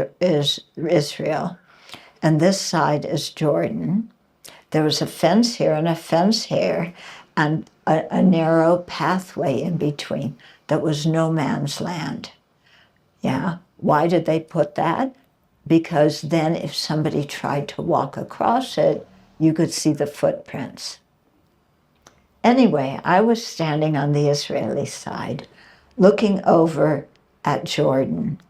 Israel, and this side is Jordan, there was a fence here and a fence here, and a narrow pathway in between that was no man's land. Yeah, why did they put that? Because then if somebody tried to walk across it, you could see the footprints. Anyway, I was standing on the Israeli side, looking over at Jordan,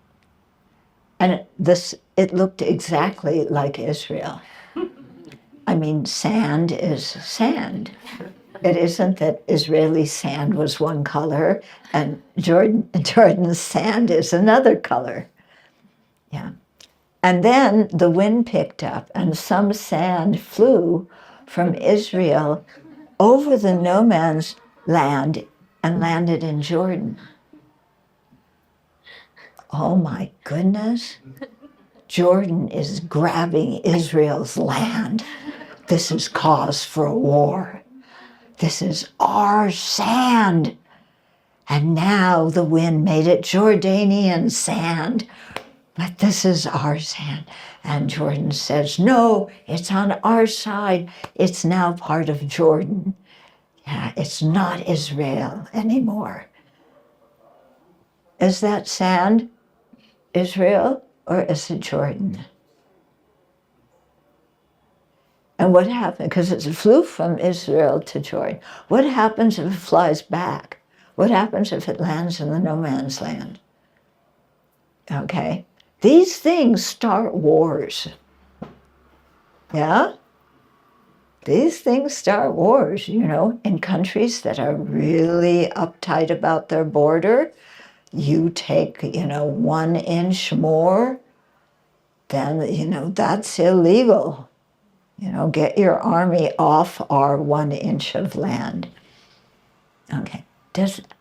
and it looked exactly like Israel. I mean, sand is sand. It isn't that Israeli sand was one color and Jordan's sand is another color. Yeah. And then the wind picked up and some sand flew from Israel over the no man's land and landed in Jordan. Oh my goodness. Jordan is grabbing Israel's land. This is cause for a war. This is our sand. And now the wind made it Jordanian sand. But this is our sand. And Jordan says, no, it's on our side. It's now part of Jordan. Yeah, it's not Israel anymore. Is that sand Israel or is it Jordan? And what happened? Because it flew from Israel to Jordan. What happens if it flies back? What happens if it lands in the no man's land? Okay. These things start wars. Yeah? These things start wars, in countries that are really uptight about their border. You take, 1 inch more, then, that's illegal. Get your army off our 1 inch of land. Okay. Does it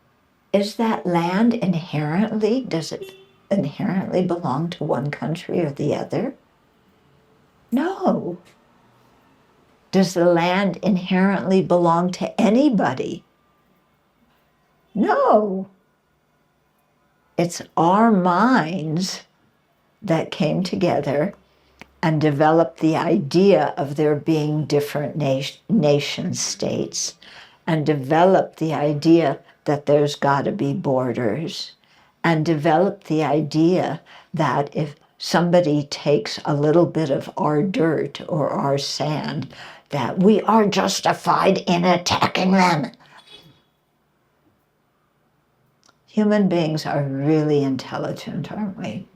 inherently belong to one country or the other? No. Does the land inherently belong to anybody? No. It's our minds that came together and developed the idea of there being different nation states and developed the idea that there's got to be borders and developed the idea that if somebody takes a little bit of our dirt or our sand, that we are justified in attacking them. Human beings are really intelligent, aren't we?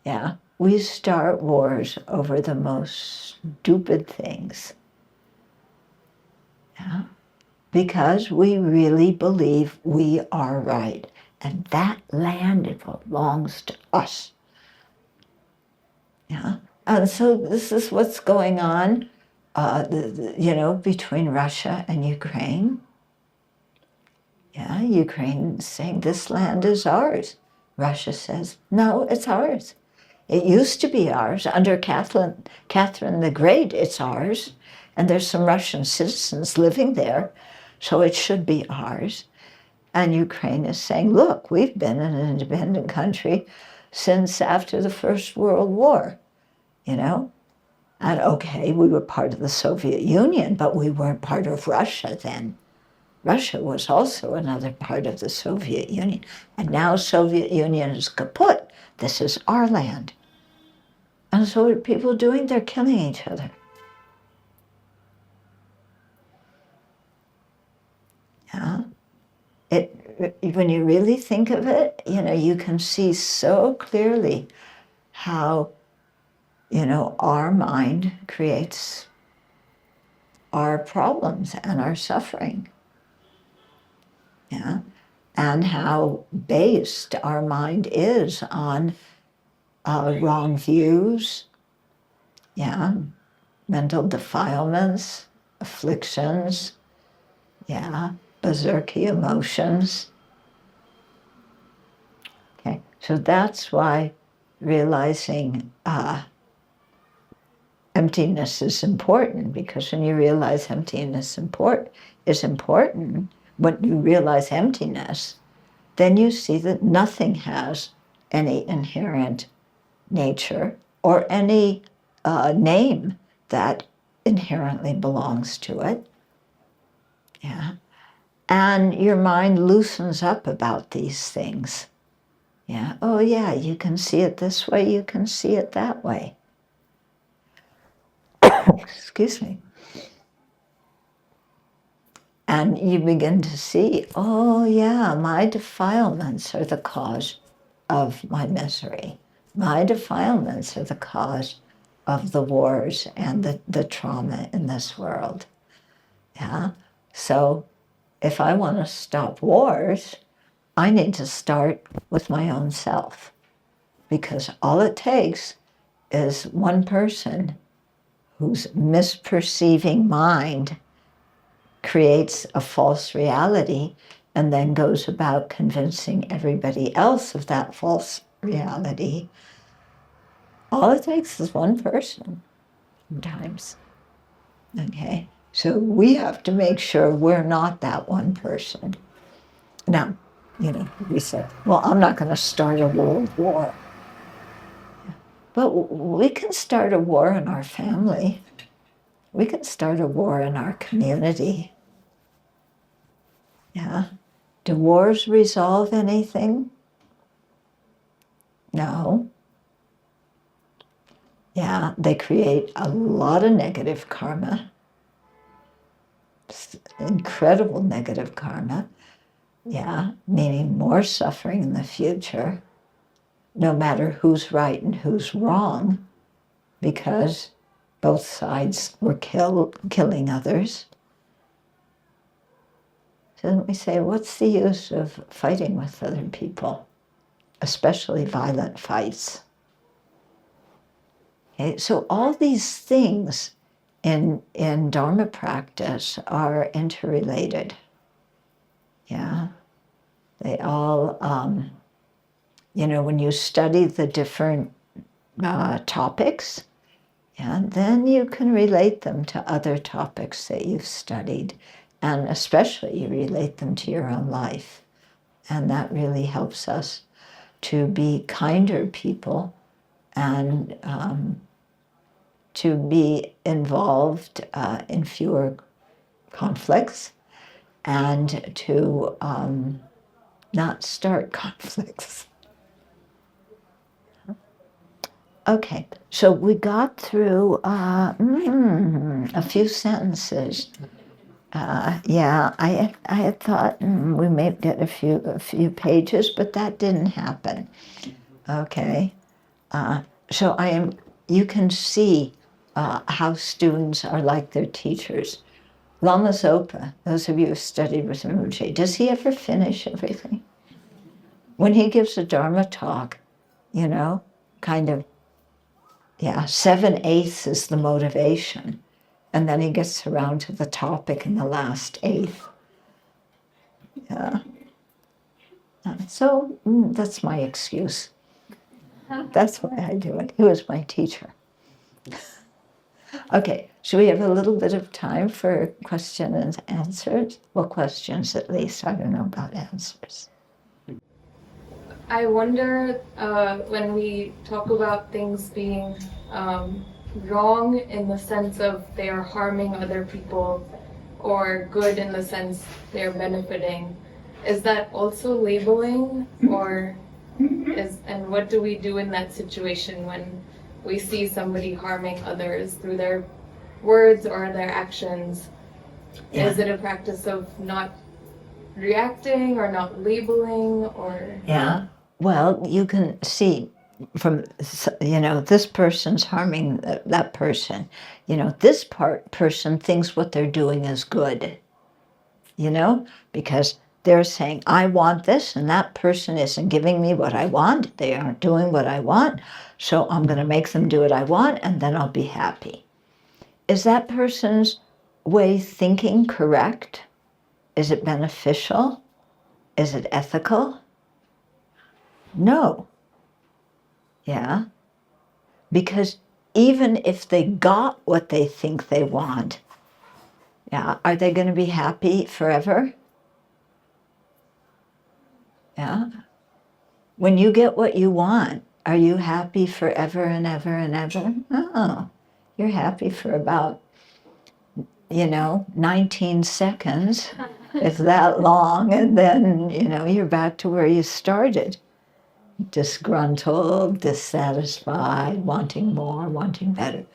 Yeah. We start wars over the most stupid things. Yeah. Because we really believe we are right. And that land belongs to us. Yeah. And so this is what's going on, between Russia and Ukraine. Yeah, Ukraine is saying this land is ours. Russia says, no, it's ours. It used to be ours. Under Catherine the Great, it's ours. And there's some Russian citizens living there, so it should be ours. And Ukraine is saying, look, we've been an independent country since after the First World War, you know? And okay, we were part of the Soviet Union, but we weren't part of Russia then. Russia was also another part of the Soviet Union. And now Soviet Union is kaput. This is our land. And so what are people doing? They're killing each other. Yeah. When you really think of it, you know, you can see so clearly how, you know, our mind creates our problems and our suffering. Yeah. And how based our mind is on wrong views, yeah, mental defilements, afflictions, yeah, berserky emotions. Okay, so that's why realizing emptiness is important, because when you realize emptiness is important, when you realize emptiness, then you see that nothing has any inherent nature or any name that inherently belongs to it. Yeah. And your mind loosens up about these things. Yeah. Oh, yeah, you can see it this way, you can see it that way. Excuse me. And you begin to see, oh, yeah, my defilements are the cause of my misery. My defilements are the cause of the wars and the trauma in this world. Yeah. So if I want to stop wars, I need to start with my own self, because all it takes is one person whose misperceiving mind creates a false reality and then goes about convincing everybody else of that false reality. All it takes is one person sometimes. Okay? So we have to make sure we're not that one person. Now, you know, we say, well, I'm not going to start a world war. But we can start a war in our family. We can start a war in our community. Yeah. Do wars resolve anything? No. Yeah, they create a lot of negative karma, incredible negative karma. Yeah, meaning more suffering in the future, no matter who's right and who's wrong, because both sides were killing others. So then we say, what's the use of fighting with other people, especially violent fights? Okay, so all these things in Dharma practice are interrelated. Yeah, they all, you know, when you study the different topics, yeah, then you can relate them to other topics that you've studied, and especially you relate them to your own life. And that really helps us to be kinder people and to be involved in fewer conflicts and to not start conflicts. Okay, so we got through a few sentences. Yeah, I had thought we may get a few pages, but that didn't happen. Okay, so you can see how students are like their teachers. Lama Zopa, those of you who studied with Rinpoche, does he ever finish everything? When he gives a Dharma talk, you know, kind of, yeah, 7/8 is the motivation. And then he gets around to the topic in the last eighth. Yeah. So that's my excuse. That's why I do it. He was my teacher. Okay, should we have a little bit of time for question and answers? Well, questions at least. I don't know about answers. I wonder when we talk about things being wrong in the sense of they are harming other people, or good in the sense they're benefiting, is that also labeling, or and what do we do in that situation when we see somebody harming others through their words or their actions? Yeah. Is it a practice of not reacting or not labeling, or? Yeah. Well, you can see from, this person's harming that person. This person thinks what they're doing is good, because they're saying, I want this, and that person isn't giving me what I want. They aren't doing what I want, so I'm going to make them do what I want, and then I'll be happy. Is that person's way thinking correct? Is it beneficial? Is it ethical? No. Yeah. Because even if they got what they think they want, yeah, are they going to be happy forever? Yeah. When you get what you want, are you happy forever and ever and ever? No. You're happy for about, 19 seconds, if that long, and then, you're back to where you started. Disgruntled, dissatisfied, wanting more, wanting better.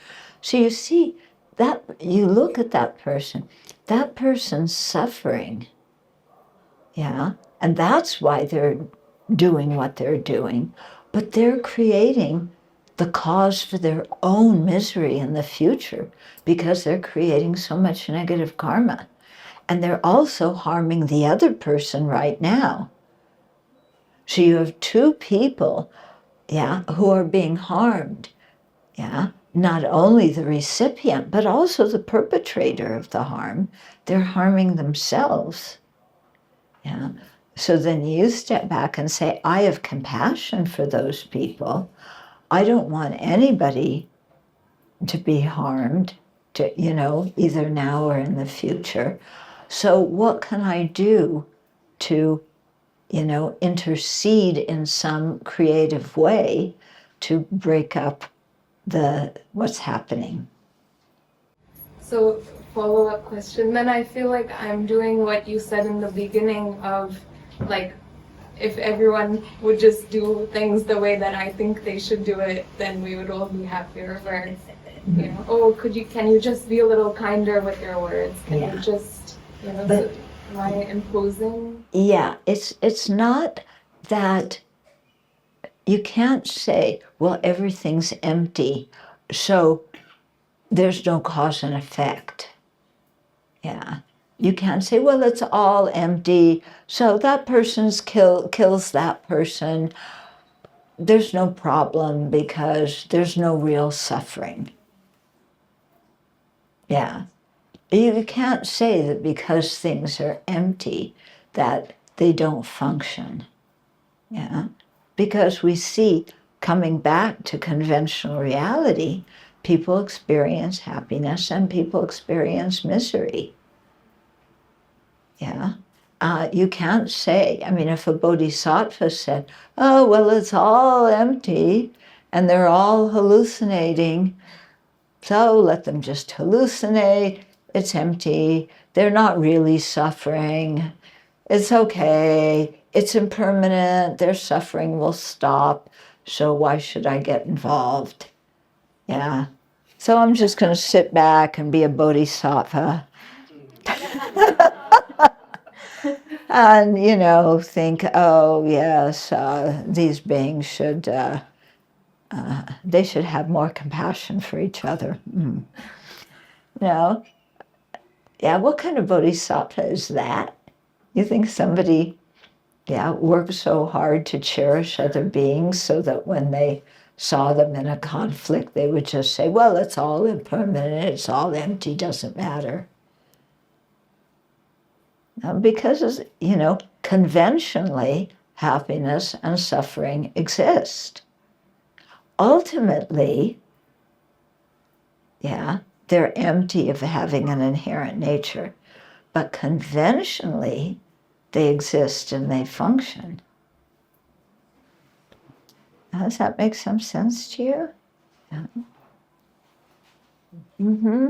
So you see that, you look at that person's suffering, yeah, and that's why they're doing what they're doing, but they're creating the cause for their own misery in the future because they're creating so much negative karma. And they're also harming the other person right now. So you have two people, yeah, who are being harmed, yeah, not only the recipient, but also the perpetrator of the harm. They're harming themselves, yeah. So then you step back and say, I have compassion for those people. I don't want anybody to be harmed, either now or in the future. So what can I do to, intercede in some creative way to break up what's happening? So, follow-up question. Then I feel like I'm doing what you said in the beginning of, like, if everyone would just do things the way that I think they should do it, then we would all be happier. Where, oh, can you just be a little kinder with your words? Can you just, but, am I imposing? Yeah, it's not that. You can't say, well, everything's empty, so there's no cause and effect. Yeah. You can't say, well, it's all empty, so that person's kills that person. There's no problem because there's no real suffering. Yeah. You can't say that because things are empty that they don't function. Yeah. Because we see, coming back to conventional reality, people experience happiness and people experience misery. Yeah. You can't say, if a bodhisattva said, oh, well, it's all empty and they're all hallucinating, so let them just hallucinate, it's empty, they're not really suffering, it's okay, it's impermanent, their suffering will stop, so why should I get involved? Yeah. So I'm just going to sit back and be a bodhisattva. And, think, oh, yes, these beings they should have more compassion for each other. No. Yeah, what kind of bodhisattva is that? You think somebody, worked so hard to cherish other beings so that when they saw them in a conflict, they would just say, well, it's all impermanent, it's all empty, doesn't matter. Because, conventionally, happiness and suffering exist. Ultimately, Yeah, they're empty of having an inherent nature. But conventionally, they exist and they function. Does that make some sense to you? Yeah. Mm-hmm.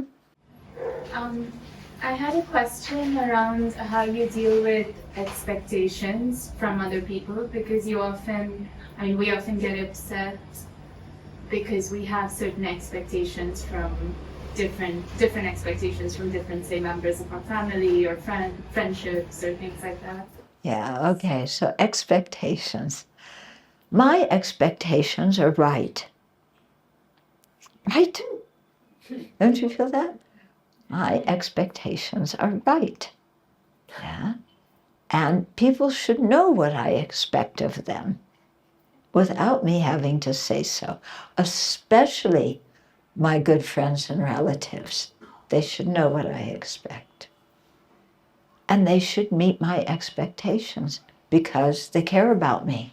I had a question around how you deal with expectations from other people, because we often get upset because we have certain expectations from different expectations from different, say, members of our family or friendships or things like that. Yeah, okay, so expectations. My expectations are right. Right? Don't you feel that? My expectations are right. Yeah. And people should know what I expect of them without me having to say so, especially my good friends and relatives. They should know what I expect. And they should meet my expectations because they care about me.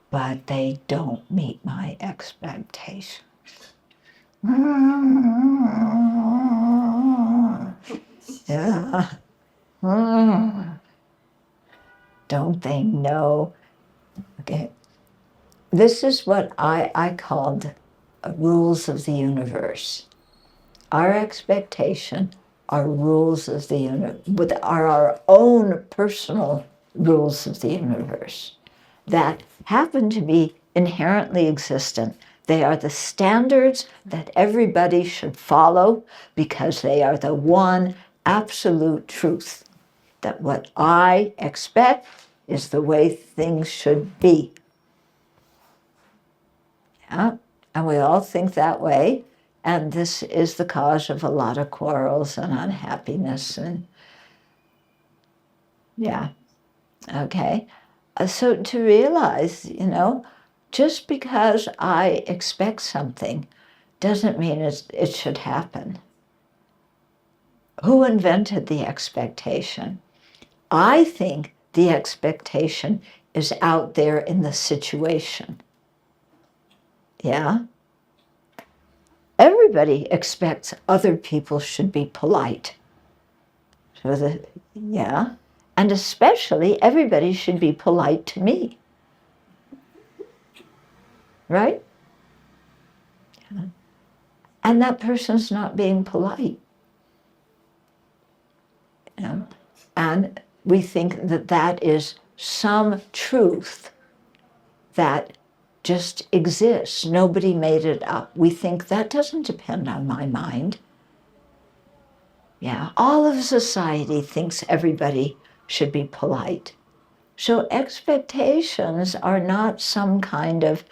But they don't meet my expectations. Yeah. Don't they know? Okay. This is what I called rules of the universe. Our expectation are rules of the universe, are our own personal rules of the universe that happen to be inherently existent. They are the standards that everybody should follow because they are the one absolute truth, that what I expect is the way things should be. Yeah? And we all think that way. And this is the cause of a lot of quarrels and unhappiness. And yeah, okay. So to realize, just because I expect something doesn't mean it should happen. Who invented the expectation? I think the expectation is out there in the situation. Yeah? Everybody expects other people should be polite. So yeah. And especially everybody should be polite to me. Right? Yeah. And that person's not being polite. Yeah. And we think that that is some truth that just exists. Nobody made it up. We think that doesn't depend on my mind. Yeah, all of society thinks everybody should be polite. So expectations are not some kind of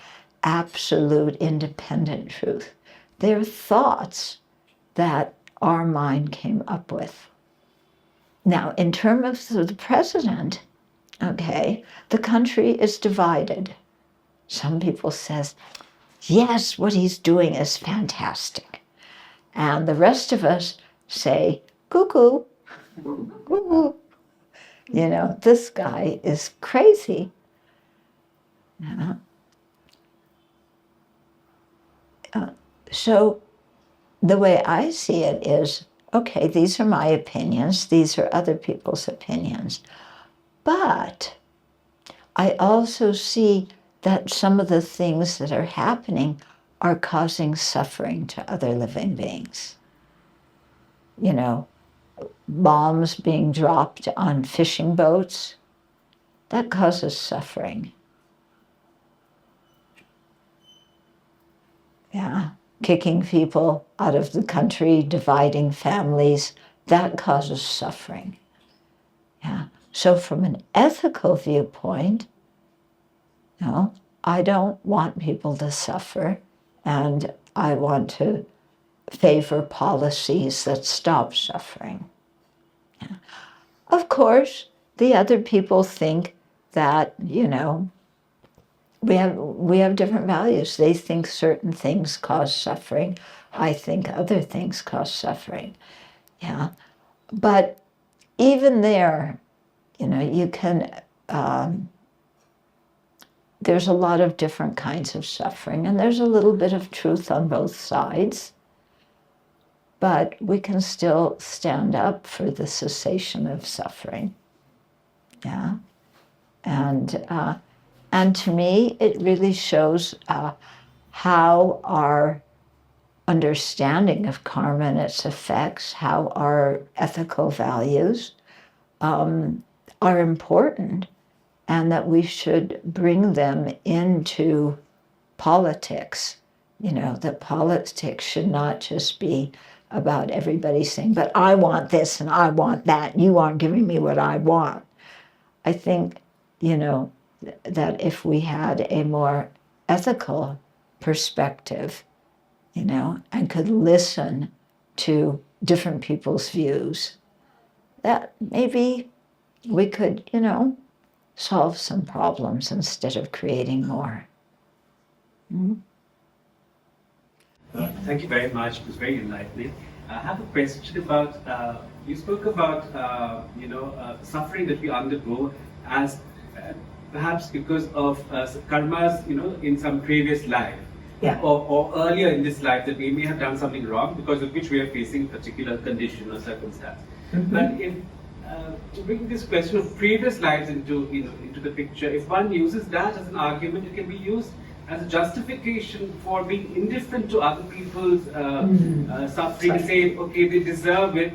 absolute independent truth. They're thoughts that our mind came up with. Now, in terms of the president, okay, the country is divided. Some people says, yes, what he's doing is fantastic. And the rest of us say, cuckoo, cuckoo. This guy is crazy. So the way I see it is, okay, these are my opinions, these are other people's opinions. But I also see that some of the things that are happening are causing suffering to other living beings. Bombs being dropped on fishing boats, that causes suffering. Yeah. Kicking people out of the country, dividing families, that causes suffering. Yeah. So from an ethical viewpoint, I don't want people to suffer, and I want to favor policies that stop suffering. Yeah. Of course, the other people think that, we have different values. They think certain things cause suffering. I think other things cause suffering. Yeah. But even there, you can there's a lot of different kinds of suffering, and there's a little bit of truth on both sides, but we can still stand up for the cessation of suffering. Yeah. And to me, it really shows how our understanding of karma and its effects, how our ethical values are important, and that we should bring them into politics. You know, that politics should not just be about everybody saying, but I want this and I want that, and you aren't giving me what I want. I think, you know, that if we had a more ethical perspective, you know, and could listen to different people's views, that maybe we could, you know, solve some problems instead of creating more. Mm-hmm. Thank you very much. It was very enlightening. I have a question about, you spoke about, suffering that we undergo as perhaps because of karmas, in some previous life. Yeah. Or earlier in this life that we may have done something wrong because of which we are facing particular condition or circumstance. Mm-hmm. But if, to bring this question of previous lives into the picture, if one uses that as an argument, it can be used as a justification for being indifferent to other people's suffering, saying, okay, they deserve it,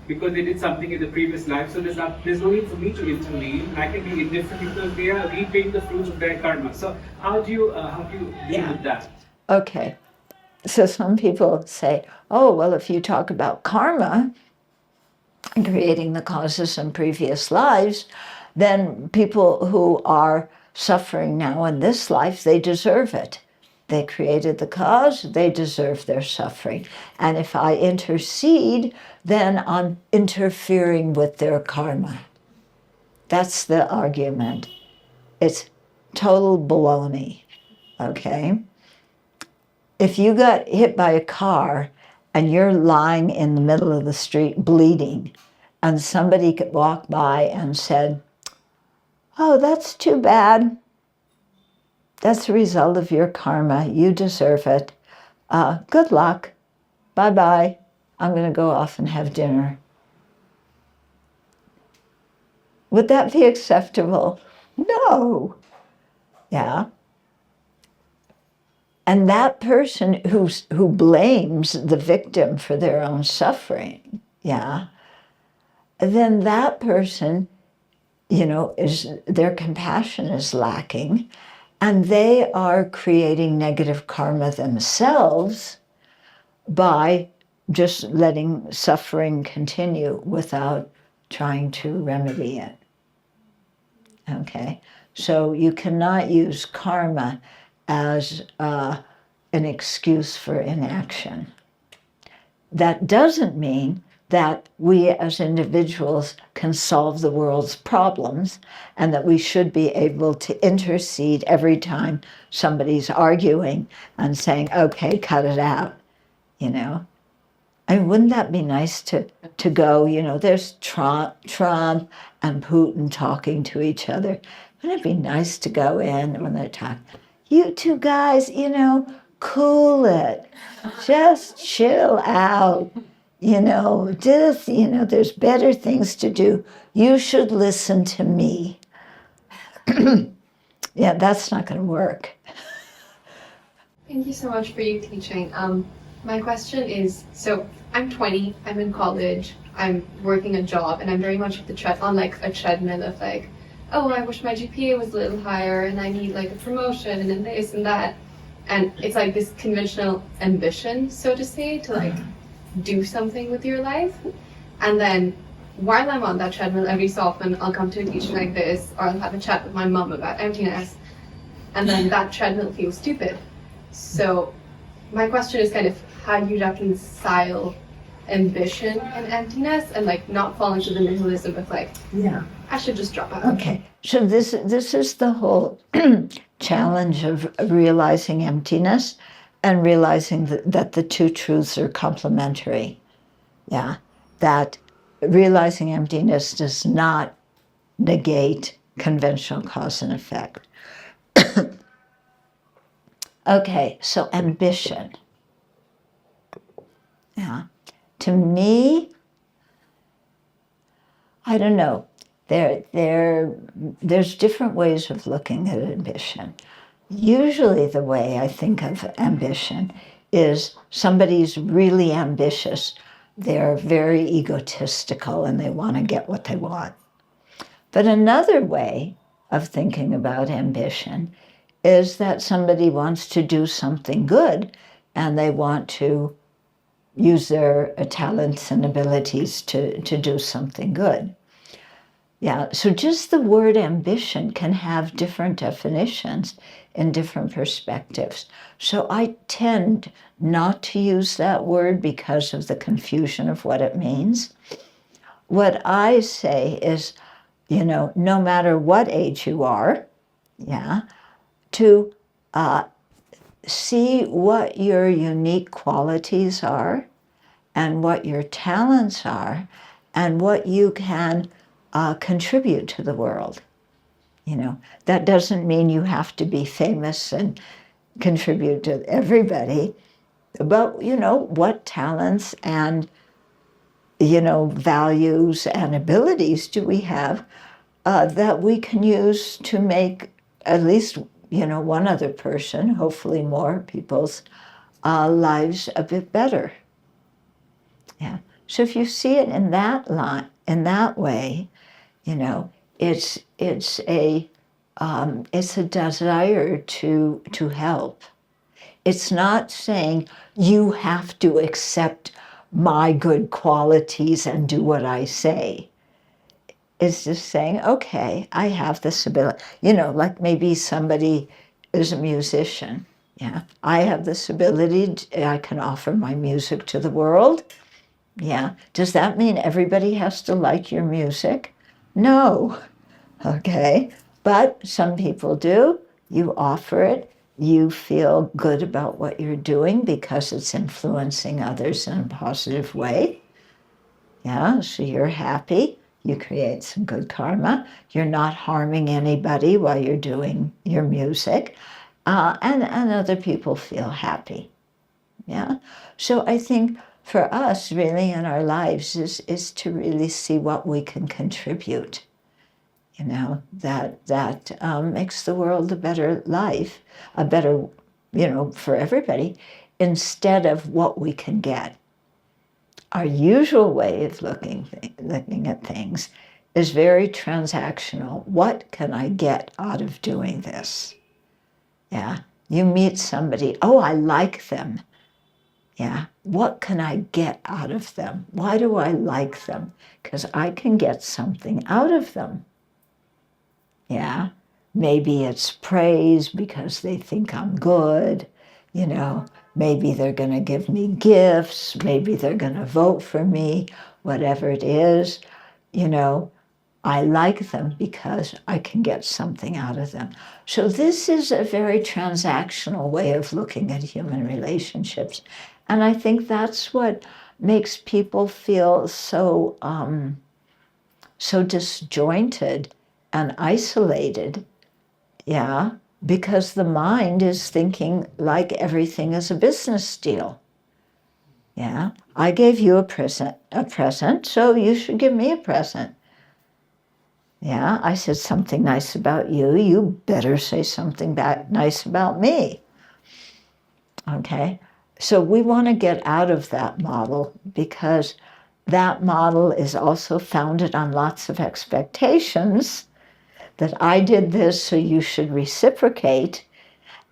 because they did something in the previous life, so there's no need for me to intervene. I can be indifferent because they are reaping the fruits of their karma. So how do you deal with that? Okay. So some people say, oh, well, if you talk about karma and creating the causes in previous lives, then people who are suffering now in this life, they deserve it. They created the cause, they deserve their suffering. And if I intercede, then I'm interfering with their karma. That's the argument. It's total baloney, okay? If you got hit by a car and you're lying in the middle of the street bleeding, and somebody could walk by and said, oh, that's too bad. That's the result of your karma. You deserve it. Good luck. Bye-bye. I'm going to go off and have dinner. Would that be acceptable? No. Yeah. And that person who blames the victim for their own suffering, yeah, then that person, their compassion is lacking, and they are creating negative karma themselves by just letting suffering continue without trying to remedy it. Okay, so you cannot use karma as an excuse for inaction. That doesn't mean that we as individuals can solve the world's problems and that we should be able to intercede every time somebody's arguing and saying, okay, cut it out, I mean, wouldn't that be nice to go, there's Trump and Putin talking to each other. Wouldn't it be nice to go in when they're talking? You two guys, cool it. Just chill out. There's better things to do. You should listen to me. Yeah, that's not going to work. Thank you so much for your teaching. My question is, so I'm 20, I'm in college, I'm working a job, and I'm very much on like a treadmill of like, oh, I wish my GPA was a little higher, and I need like a promotion, and then this and that. And it's like this conventional ambition, so to say, to like do something with your life. And then while I'm on that treadmill, every so often I'll come to a teaching like this, or I'll have a chat with my mom about emptiness, and then that treadmill feels stupid. So my question is kind of how you reconcile ambition and emptiness and like not fall into the nihilism of like, yeah, I should just drop out. Okay, so this is the whole challenge of realizing emptiness and realizing that the two truths are complementary. Yeah, that realizing emptiness does not negate conventional cause and effect. Okay, so ambition. Yeah. To me, I don't know. There's different ways of looking at ambition. Usually the way I think of ambition is somebody's really ambitious. They're very egotistical and they want to get what they want. But another way of thinking about ambition is that somebody wants to do something good and they want to use their talents and abilities to do something good. Yeah, so just the word ambition can have different definitions in different perspectives. So I tend not to use that word because of the confusion of what it means. What I say is, no matter what age you are, yeah, to see what your unique qualities are and what your talents are and what you can contribute to the world. That doesn't mean you have to be famous and contribute to everybody, but what talents and values and abilities do we have that we can use to make at least one other person, hopefully more people's lives a bit better. Yeah. So if you see it in that way, it's a desire to help. It's not saying you have to accept my good qualities and do what I say. It's just saying, okay, I have this ability. Like maybe somebody is a musician. Yeah, I have this ability. I can offer my music to the world. Yeah. Does that mean everybody has to like your music? No. Okay. But some people do. You offer it. You feel good about what you're doing because it's influencing others in a positive way. Yeah. So you're happy. You create some good karma. You're not harming anybody while you're doing your music. And other people feel happy. Yeah. So I think for us, really, in our lives is to really see what we can contribute. That makes the world a better life, a better, for everybody, instead of what we can get. Our usual way of looking at things is very transactional. What can I get out of doing this? Yeah. You meet somebody, oh, I like them. Yeah, what can I get out of them? Why do I like them? Because I can get something out of them. Yeah, maybe it's praise because they think I'm good. Maybe they're going to give me gifts. Maybe they're going to vote for me, whatever it is. I like them because I can get something out of them. So this is a very transactional way of looking at human relationships. And I think that's what makes people feel so disjointed and isolated, yeah, because the mind is thinking like everything is a business deal. Yeah, I gave you a present, so you should give me a present. Yeah, I said something nice about you, you better say something nice about me. Okay, so we want to get out of that model because that model is also founded on lots of expectations that I did this, so you should reciprocate.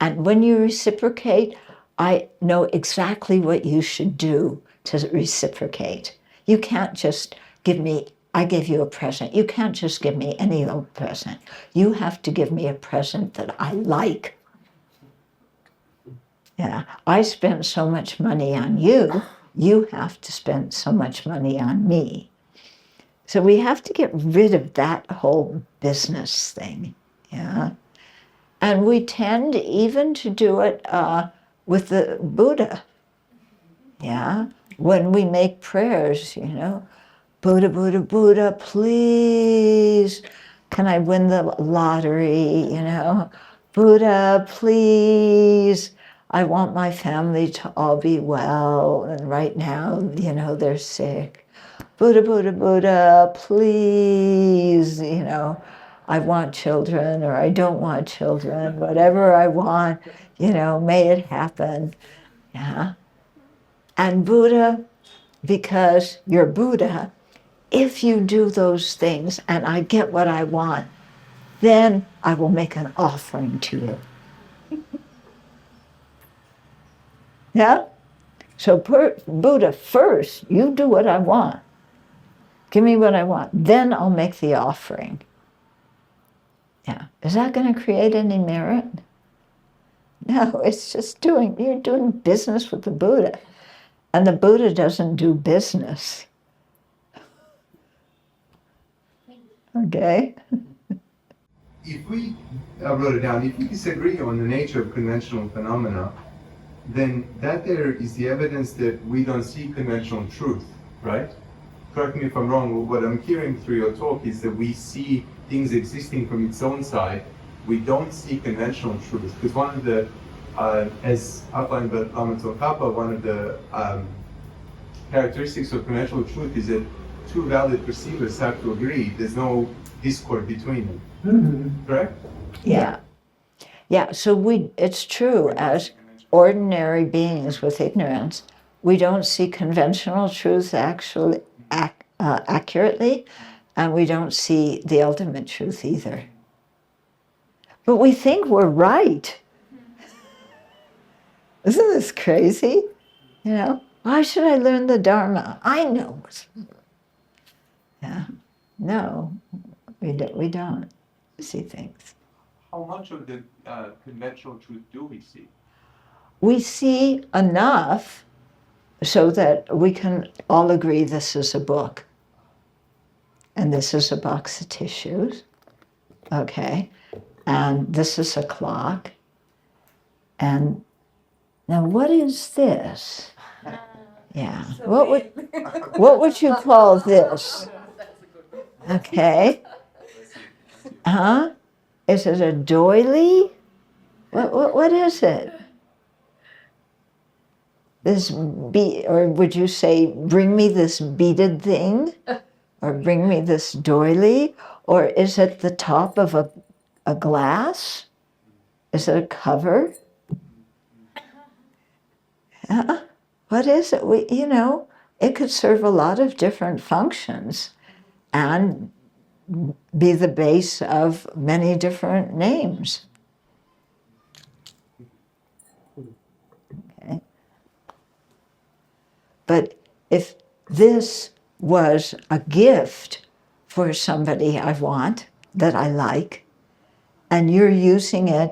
And when you reciprocate, I know exactly what you should do to reciprocate. You can't just give me, I gave you a present. You can't just give me any old present. You have to give me a present that I like. Yeah, I spent so much money on you, you have to spend so much money on me. So we have to get rid of that whole business thing, yeah? And we tend even to do it with the Buddha, yeah? When we make prayers, Buddha, Buddha, Buddha, please Can I win the lottery? You know, Buddha, please. I want my family to all be well. And right now, you know, they're sick. Buddha, Buddha, Buddha, please. You know, I want children or I don't want children. Whatever I want, you know, may it happen. Yeah. And Buddha, because you're Buddha, if you do those things and I get what I want, then I will make an offering to you. Yeah? So Buddha, first, you do what I want. Give me what I want. Then I'll make the offering. Yeah. Is that going to create any merit? No, it's just you're doing business with the Buddha. And the Buddha doesn't do business. Okay? If we, I wrote it down, if we disagree on the nature of conventional phenomena, then that there is the evidence that we don't see conventional truth, right? Correct me if I'm wrong, what I'm hearing through your talk is that we see things existing from its own side. We don't see conventional truth. Because one of the, as outlined by Lama Tsongkhapa, one of the characteristics of conventional truth is that two valid perceivers have to agree. There's no discord between them. Mm-hmm. Correct? Yeah. Yeah, so it's true, as ordinary beings with ignorance, we don't see conventional truth actually accurately, and we don't see the ultimate truth either. But we think we're right. Isn't this crazy? You know, why should I learn the Dharma? I know. Yeah, no, we don't see things. How much of the conventional truth do we see? We see enough so that we can all agree this is a book and this is a box of tissues, okay, and this is a clock, and now what is this? Yeah, what would you call this? Okay, huh? Is it a doily? What is it? This or would you say, bring me this beaded thing? Or bring me this doily? Or is it the top of a glass? Is it a cover? Yeah. What is it? It could serve a lot of different functions and be the base of many different names. Okay. But if this was a gift for somebody I want, that I like, and you're using it,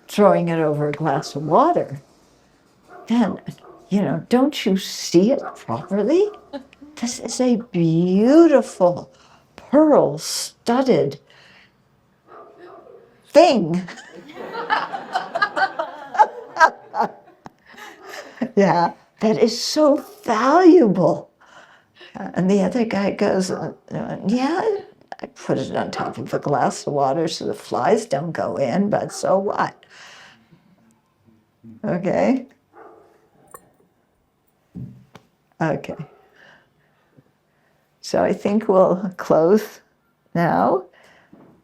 throwing it over a glass of water, then, don't you see it properly? This is a beautiful, pearl-studded thing. Yeah, that is so valuable. And the other guy goes, yeah, I put it on top of a glass of water so the flies don't go in, but so what? Okay? Okay. So I think we'll close now.